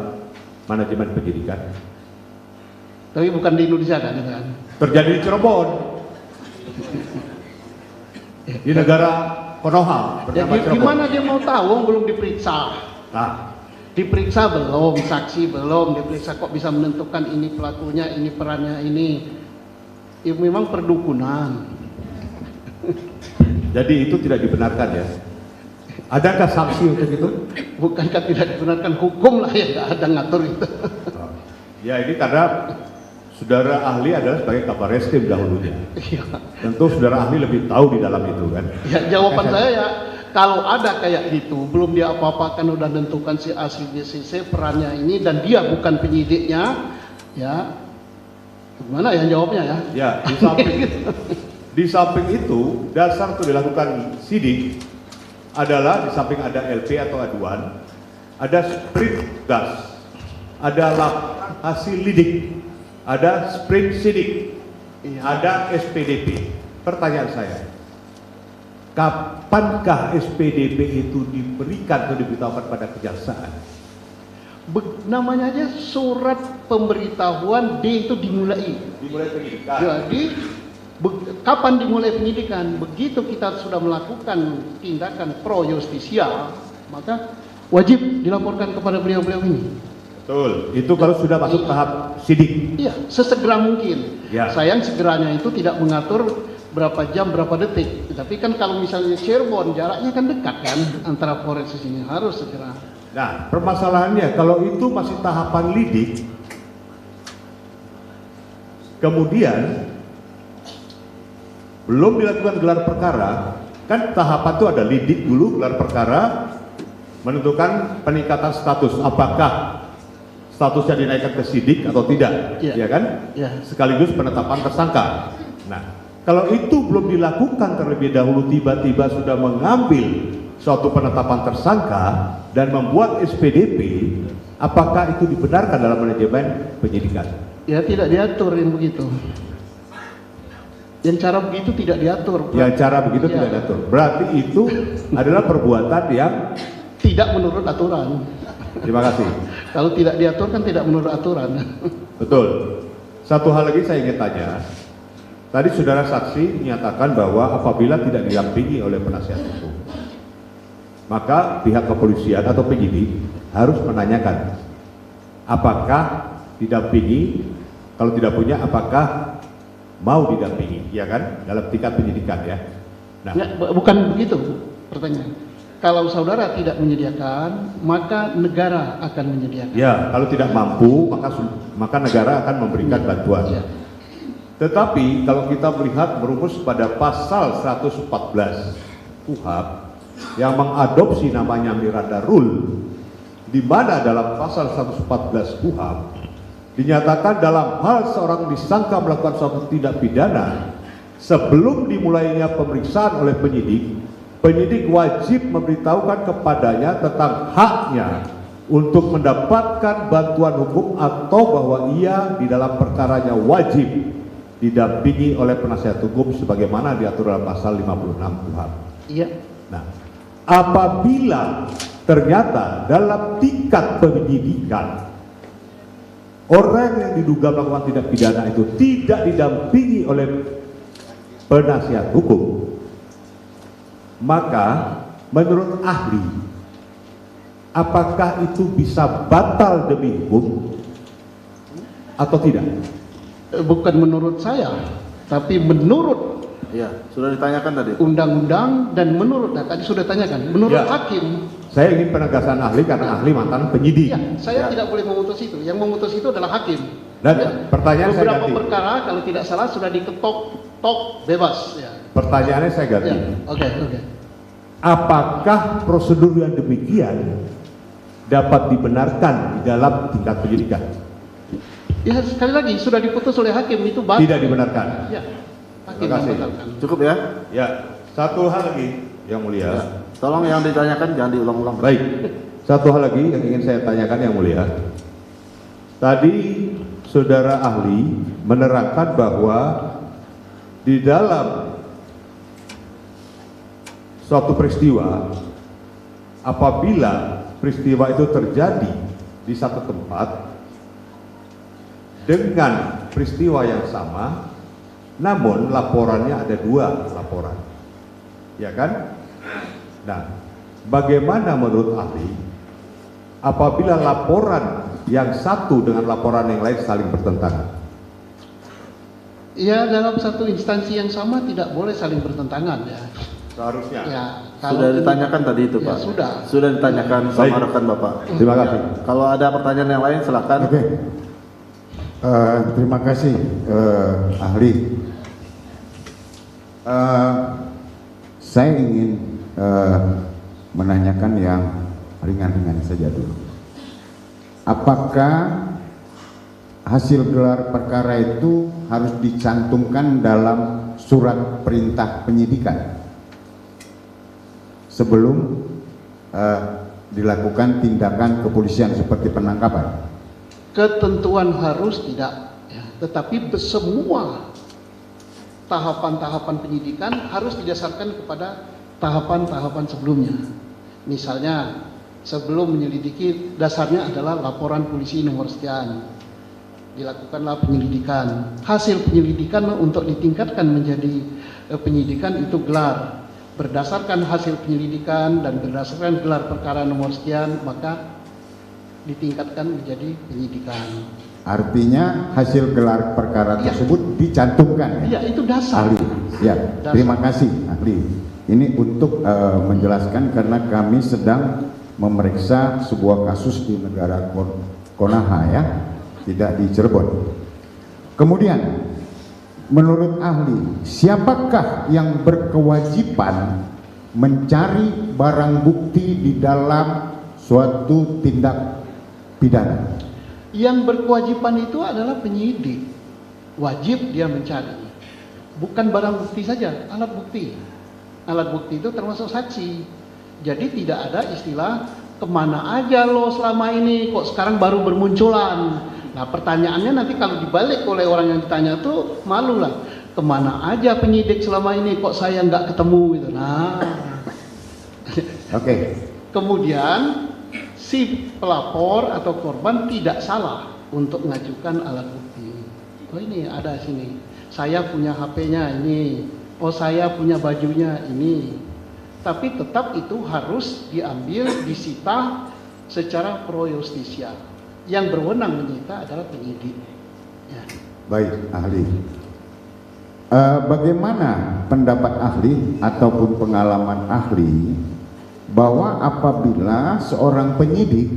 manajemen penyidikan? Tapi bukan di Indonesia kan? Terjadi di Cirebon, di negara Konoha Ya, bernama Cirebon. gimana dia mau tahu belum diperiksa? Nah, Diperiksa belum, saksi belum, diperiksa kok bisa menentukan ini pelakunya, ini perannya, ini. Ya, memang perdukunan. jadi itu tidak dibenarkan ya. Adakah sanksi untuk itu? Bukankah tidak dibenarkan hukum lah ya, nggak ada ngatur itu. Ya, ini karena saudara ahli adalah sebagai Kabar Eskrim dahulunya. Iya. Tentu saudara ahli lebih tahu di dalam itu kan. Ya, jawaban saya ya, kalau ada kayak gitu, belum dia apa-apakan udah tentukan si A, si B, si C perannya ini dan dia bukan penyidiknya, ya gimana ya jawabnya ya? Ya, di samping itu dasar untuk dilakukan sidik adalah di samping ada LP atau aduan, ada sprint gas, ada hasil lidik, ada sprint sidik, Iya. ada SPDP. Pertanyaan saya, kapankah SPDP itu diberikan atau diberitahukan pada kejaksaan? Namanya aja surat pemberitahuan D itu dimulai. Dimulai penyidikan. Jadi kapan dimulai penyidikan? Begitu kita sudah melakukan tindakan pro justisia, maka wajib dilaporkan kepada beliau-beliau ini. Betul. Itu kalau sudah masuk tahap sidik. Iya, sesegera mungkin. Ya. Sayang segeranya itu tidak mengatur berapa jam, berapa detik. Tapi kan kalau misalnya Cirebon jaraknya kan dekat kan antara Polres di sini, harus segera. Nah, permasalahannya kalau itu masih tahapan lidik, Kemudian belum dilakukan gelar perkara, kan tahapan itu ada lidik dulu, gelar perkara, menentukan peningkatan status, apakah statusnya dinaikkan ke sidik atau tidak, ya kan? Ya. Sekaligus penetapan tersangka. Nah, kalau itu belum dilakukan terlebih dahulu, tiba-tiba sudah mengambil suatu penetapan tersangka dan membuat SPDP, apakah itu dibenarkan dalam manajemen penyidikan? Ya, tidak diatur yang begitu. Yang cara begitu tidak diatur. Yang cara begitu Ya. tidak diatur. Berarti itu adalah perbuatan yang Tidak menurut aturan. terima kasih. Kalau tidak diatur kan tidak menurut aturan. Betul. Satu hal lagi saya ingin tanya. Tadi saudara saksi menyatakan bahwa apabila tidak didampingi oleh penasihat hukum, maka pihak kepolisian atau penyidik harus menanyakan apakah didampingi, kalau tidak punya apakah mau didampingi, ya kan, dalam tingkat penyidikan ya. Nah, Bukan begitu pertanyaan. Kalau saudara tidak menyediakan, maka negara akan menyediakan. ya kalau tidak mampu maka negara akan memberikan bantuan. Ya. Tetapi kalau kita melihat merumus pada pasal 114 KUHP yang mengadopsi namanya Miranda Rule, di mana dalam pasal 114 KUHP dinyatakan dalam hal seorang disangka melakukan suatu tindak pidana, sebelum dimulainya pemeriksaan oleh penyidik, penyidik wajib memberitahukan kepadanya tentang haknya untuk mendapatkan bantuan hukum atau bahwa ia di dalam perkaranya wajib didampingi oleh penasihat hukum sebagaimana diatur dalam pasal 56 KUHP. Iya. Nah, apabila ternyata dalam tingkat penyidikan orang yang diduga melakukan tindak pidana itu tidak didampingi oleh penasihat hukum, maka menurut ahli, apakah itu bisa batal demi hukum atau tidak? Bukan menurut saya, tapi menurut Iya, sudah ditanyakan tadi. undang-undang dan menurut, tadi sudah tanyakan, menurut Ya. hakim. Saya ingin penegasan ahli karena ahli mantan penyidik. Ya, saya Ya. tidak boleh memutus itu. Yang memutus itu adalah hakim. Dan Ya. pertanyaan saya Beberapa ganti. perkara kalau tidak salah sudah diketok bebas. Ya. Pertanyaannya saya ganti. Ya. Oke. Apakah prosedur yang demikian dapat dibenarkan di dalam tingkat penyidikan? Ya, sekali lagi sudah diputus oleh hakim itu batal. Tidak dibenarkan. Ya. Hakim Terima kasih. membatalkan. Cukup ya? Ya, satu hal lagi yang mulia. Ya. Tolong yang ditanyakan jangan diulang-ulang. Baik, satu hal lagi yang ingin saya tanyakan yang mulia. Tadi saudara ahli menerangkan bahwa di dalam suatu peristiwa, apabila peristiwa itu terjadi di satu tempat dengan peristiwa yang sama, namun laporannya ada dua laporan, ya kan? Nah, bagaimana menurut ahli apabila laporan yang satu dengan laporan yang lain saling bertentangan? Ya, dalam satu instansi yang sama tidak boleh saling bertentangan ya. Seharusnya. Ya, Sudah ditanyakan tadi itu, Ya, Pak. sudah. Sudah ditanyakan sama Baik. rekan Bapak. Terima kasih. Kalau ada pertanyaan yang lain silakan. Oke. Terima kasih ahli. Saya ingin menanyakan yang ringan-ringan saja dulu. Apakah hasil gelar perkara itu harus dicantumkan dalam surat perintah penyidikan sebelum dilakukan tindakan kepolisian seperti penangkapan? Ketentuan harus tidak, ya. Tetapi semua tahapan-tahapan penyidikan harus didasarkan kepada tahapan-tahapan sebelumnya. Misalnya sebelum menyelidiki, dasarnya adalah laporan polisi nomor sekian, dilakukanlah penyelidikan. Hasil penyelidikan untuk ditingkatkan menjadi penyidikan itu gelar. Berdasarkan hasil penyelidikan dan berdasarkan gelar perkara nomor sekian, maka ditingkatkan menjadi penyidikan. Artinya hasil gelar perkara Ya. tersebut dicantumkan ya? Ya, itu dasar. Ahli, ya. Dasar. Terima kasih ahli. Ini untuk menjelaskan karena kami sedang memeriksa sebuah kasus di negara Konaha ya, tidak di Cirebon. Kemudian menurut ahli, siapakah yang berkewajiban mencari barang bukti di dalam suatu tindak pidana? Yang berkewajiban itu adalah penyidik. Wajib dia mencari. Bukan barang bukti saja, alat bukti. Alat bukti itu termasuk saksi. Jadi tidak ada istilah kemana aja lo selama ini, kok sekarang baru bermunculan. Nah pertanyaannya nanti kalau dibalik oleh orang yang ditanya tuh malu lah. Kemana aja penyidik selama ini, kok saya nggak ketemu gitu. Nah, Oke. kemudian si pelapor atau korban tidak salah untuk mengajukan alat bukti. Oh ini ada sini, saya punya HP-nya ini, oh saya punya bajunya ini. Tapi tetap itu harus diambil, disita secara pro justisia. Yang berwenang menyita adalah penyidik. Ya. Baik, ahli. Bagaimana pendapat ahli ataupun pengalaman ahli bahwa apabila seorang penyidik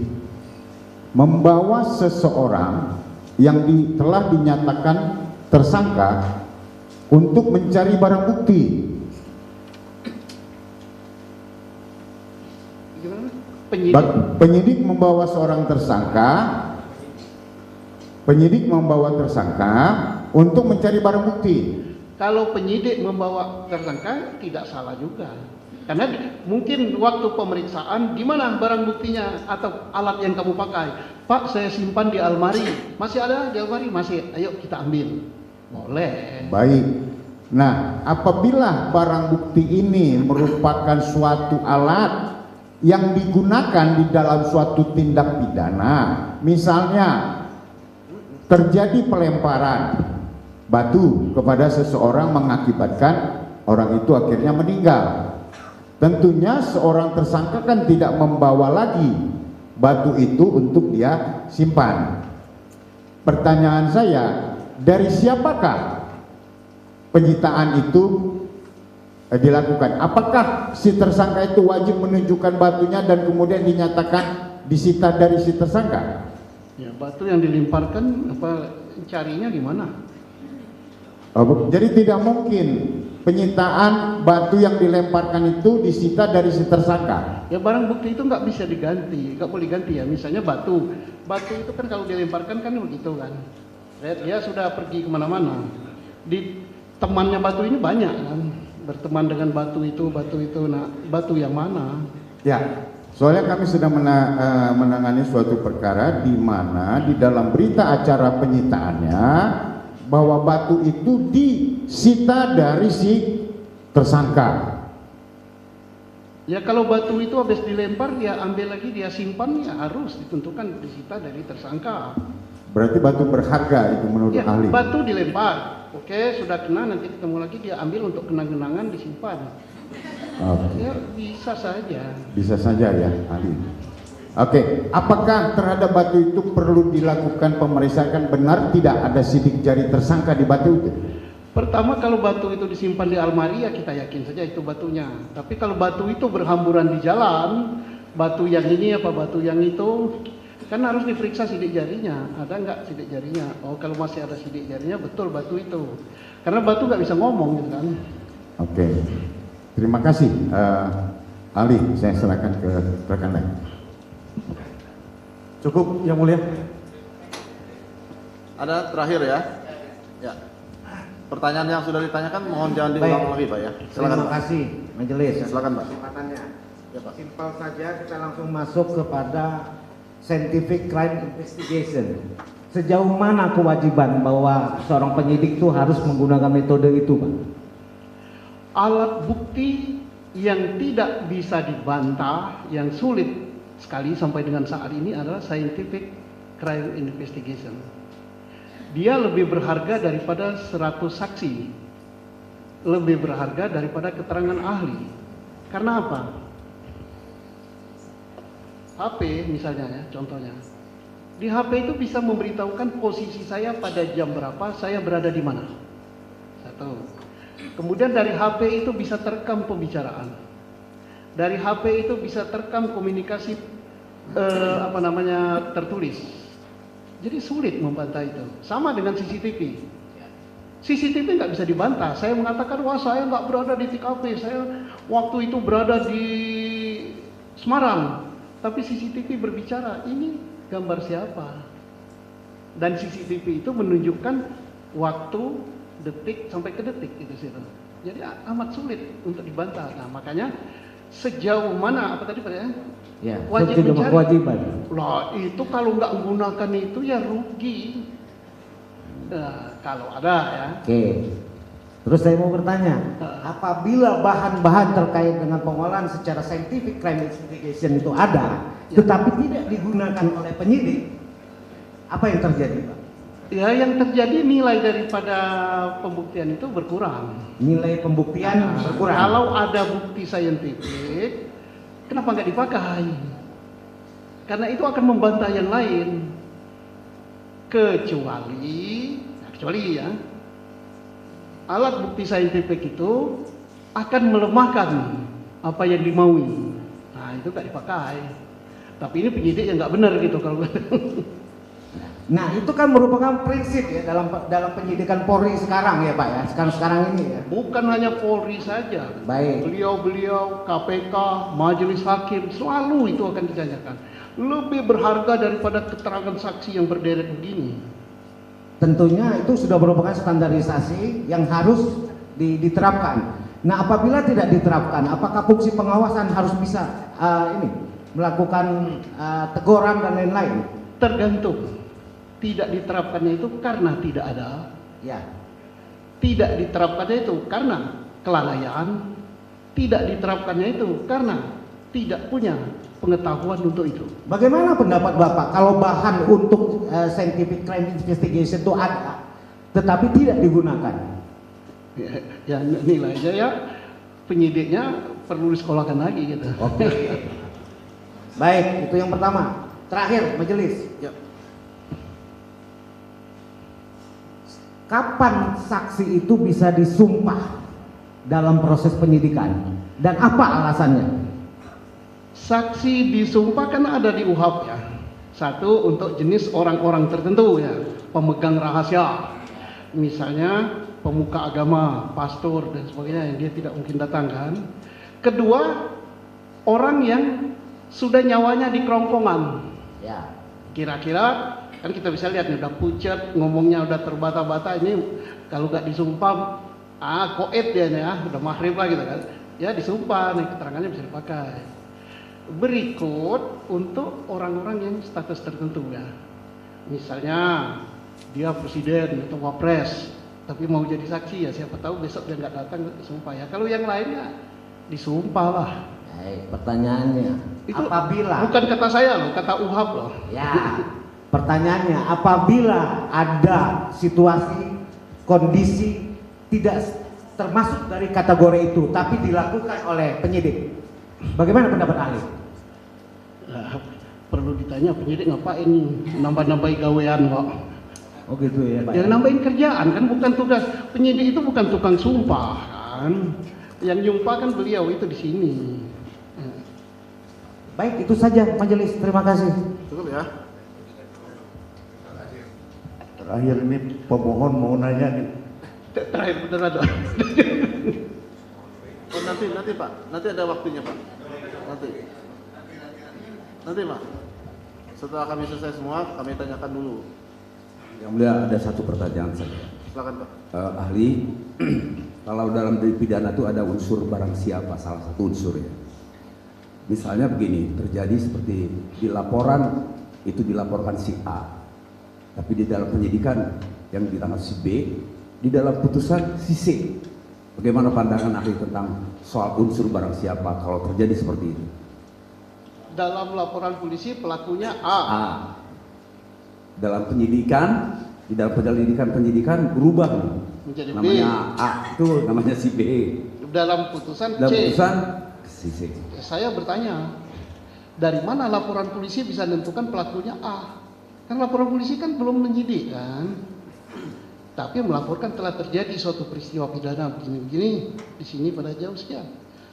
membawa seseorang yang telah dinyatakan tersangka untuk mencari barang bukti, penyidik membawa seorang tersangka, untuk mencari barang bukti. Kalau penyidik membawa tersangka tidak salah juga. Karena mungkin waktu pemeriksaan, di mana barang buktinya atau alat yang kamu pakai? Pak, saya simpan di almari. Masih ada di almari? Masih. Ayo kita ambil. Boleh. Baik. Nah, apabila barang bukti ini merupakan suatu alat yang digunakan di dalam suatu tindak pidana, misalnya terjadi pelemparan batu kepada seseorang mengakibatkan orang itu akhirnya meninggal. Tentunya seorang tersangka kan tidak membawa lagi batu itu untuk dia simpan. Pertanyaan saya, dari siapakah penyitaan itu dilakukan? Apakah si tersangka itu wajib menunjukkan batunya dan kemudian dinyatakan disita dari si tersangka? Ya, batu yang dilemparkan apa carinya di mana? Jadi tidak mungkin penyitaan batu yang dilemparkan itu disita dari si tersangka. Ya barang bukti itu nggak bisa diganti, nggak boleh diganti ya. Misalnya batu itu kan kalau dilemparkan kan begitu kan. Dia sudah pergi kemana-mana. Di temannya batu ini banyak kan, berteman dengan batu itu. Nah, batu yang mana? Ya, soalnya kami sedang menangani suatu perkara di mana di dalam berita acara penyitaannya bahwa batu itu disita dari si tersangka. Ya kalau batu itu habis dilempar dia ambil lagi, dia simpan, ya harus ditentukan disita dari tersangka. Berarti batu berharga itu menurut Ya, ahli. batu dilempar, oke sudah kena, nanti ketemu lagi dia ambil untuk kenang-kenangan disimpan. Oke. Ya bisa saja. Bisa saja ya ahli. Oke, apakah terhadap batu itu perlu dilakukan pemeriksaan, benar tidak ada sidik jari tersangka di batu itu? Pertama kalau batu itu disimpan di almari ya kita yakin saja itu batunya. Tapi kalau batu itu berhamburan di jalan, batu yang ini apa batu yang itu, kan harus diperiksa sidik jarinya. Ada nggak sidik jarinya? Oh kalau masih ada sidik jarinya betul batu itu. Karena batu nggak bisa ngomong gitu kan. Oke, terima kasih ahli. Saya serahkan ke rekan lain. Cukup yang mulia. Ada terakhir ya. Ya. Pertanyaan yang sudah ditanyakan mohon jangan diulang lagi Pak ya. Silakan Terima Pak. kasih majelis. Silakan Pak. Kesempatannya. Ya Pak. Simpel saja kita langsung masuk kepada scientific crime investigation. Sejauh mana kewajiban bahwa seorang penyidik itu harus menggunakan metode itu, Pak? Alat bukti yang tidak bisa dibantah, yang sulit sekali sampai dengan saat ini adalah scientific crime investigation. Dia lebih berharga daripada 100 saksi, lebih berharga daripada keterangan ahli. Karena apa? HP misalnya ya, contohnya. Di HP itu bisa memberitahukan posisi saya pada jam berapa, saya berada di mana. Satu. Kemudian dari HP itu bisa terekam pembicaraan. Dari HP itu bisa terekam komunikasi tertulis. Jadi sulit membantah itu. Sama dengan CCTV. CCTV nggak bisa dibantah. Saya mengatakan, wah saya nggak berada di TKP, saya waktu itu berada di Semarang. Tapi CCTV berbicara, ini gambar siapa? Dan CCTV itu menunjukkan waktu, detik sampai ke detik itu situ. Jadi amat sulit untuk dibantah. Nah makanya sejauh mana apa tadi Pak ya? Ya, Wajib sudah mencari. kewajiban. Lah itu kalau nggak menggunakan itu ya rugi. Nah, kalau ada ya. Oke. Terus saya mau bertanya, apabila bahan-bahan terkait dengan pengolahan secara scientific crime investigation itu ada, tetapi tidak digunakan oleh penyidik, apa yang terjadi, Pak? Ya yang terjadi nilai daripada pembuktian itu berkurang. Nilai pembuktian berkurang. Kalau ada bukti saintifik, kenapa nggak dipakai? Karena itu akan membantah yang lain. Kecuali ya, alat bukti saintifik itu akan melemahkan apa yang dimaui. Nah itu nggak dipakai. Tapi ini penyidik yang nggak benar gitu kalau. Nah itu kan merupakan prinsip ya dalam penyidikan Polri sekarang ya Pak ya, sekarang ini ya. Bukan hanya Polri saja. Baik. Beliau KPK, Majelis Hakim selalu itu akan ditanyakan. Lebih berharga daripada keterangan saksi yang berderet begini. Tentunya itu sudah merupakan standarisasi yang harus diterapkan. Nah apabila tidak diterapkan, apakah fungsi pengawasan harus bisa melakukan teguran dan lain-lain? Tergantung. Tidak diterapkannya itu karena tidak ada. Ya. Tidak diterapkannya itu karena kelalaian. Tidak diterapkannya itu karena tidak punya pengetahuan untuk itu. Bagaimana pendapat Bapak kalau bahan untuk scientific crime investigation itu ada, tetapi tidak digunakan? Ya nilainya ya penyidiknya perlu disekolahkan lagi gitu. Oke. Baik, itu yang pertama. Terakhir, majelis. Ya. Kapan saksi itu bisa disumpah dalam proses penyidikan dan apa alasannya? Saksi disumpah kan ada di UHAP ya. Satu untuk jenis orang-orang tertentu ya, pemegang rahasia. Misalnya pemuka agama, pastor dan sebagainya yang dia tidak mungkin datang kan. Kedua, orang yang sudah nyawanya di kerongkongan. Ya. Kira-kira kan kita bisa lihat nih udah pucat, ngomongnya udah terbata-bata, ini kalau gak disumpah koet dia nih ya, udah maghrib lah gitu kan. Ya disumpah nih, keterangannya bisa dipakai. Berikut untuk orang-orang yang status tertentu ya. Misalnya dia presiden atau wapres, tapi mau jadi saksi ya siapa tahu besok dia nggak datang disumpah ya. Kalau yang lainnya disumpah lah. Baik, pertanyaannya Itu apabila bukan kata saya loh, kata UHAP loh. ya, pertanyaannya apabila ada situasi kondisi tidak termasuk dari kategori itu tapi dilakukan oleh penyidik, bagaimana pendapat ahli? Nah, perlu ditanya penyidik ngapain nambah-nambahin gawean kok. Oh gitu ya Pak. Yang nambahin kerjaan kan bukan tugas penyidik, itu bukan tukang sumpah kan. Yang nyumpah kan beliau itu di sini. Baik, itu saja majelis. Terima kasih. Cukup ya. Terakhir ini pemohon mau nanya nih. Terakhir bener ada. Oh, nanti Pak, nanti ada waktunya Pak. Nanti Pak. Setelah kami selesai semua, kami tanyakan dulu. Yang mulia ada satu pertanyaan saja. Silakan Pak. Ahli, kalau dalam delik pidana itu ada unsur barang siapa, salah satu unsur ya. Misalnya begini, terjadi seperti di laporan itu dilaporkan si A, tapi di dalam penyidikan yang ditangkap si B, di dalam putusan si C. Bagaimana pandangan ahli tentang soal unsur barang siapa kalau terjadi seperti itu? Dalam laporan polisi pelakunya A. A. Dalam penyidikan, di dalam penyidikan berubah Menjadi B. namanya A itu namanya si B. Dalam putusan Dalam C. putusan si C. Saya bertanya, dari mana laporan polisi bisa menentukan pelakunya A? Kan laporan polisi kan belum menyidik kan, tapi melaporkan telah terjadi suatu peristiwa pidana begini-begini di sini pada jam sekian.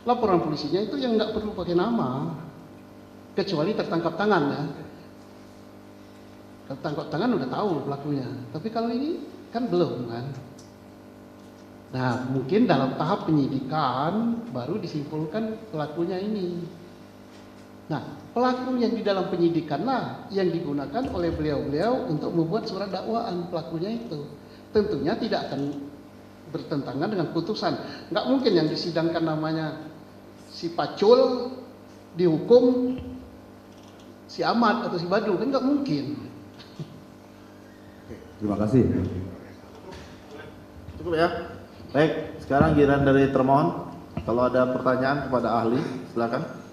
Laporan polisinya itu yang nggak perlu pakai nama, kecuali tertangkap tangan ya. Tertangkap tangan udah tahu pelakunya, tapi kalau ini kan belum kan. Nah, mungkin dalam tahap penyidikan baru disimpulkan pelakunya ini. Nah, pelaku yang di dalam penyidikan lah yang digunakan oleh beliau-beliau untuk membuat surat dakwaan pelakunya itu. Tentunya tidak akan bertentangan dengan putusan. Nggak mungkin yang disidangkan namanya si Pacul dihukum si Ahmad atau si Badu, kan nggak mungkin. Terima kasih. Cukup ya. Baik, sekarang giliran dari termohon. Kalau ada pertanyaan kepada ahli, silakan.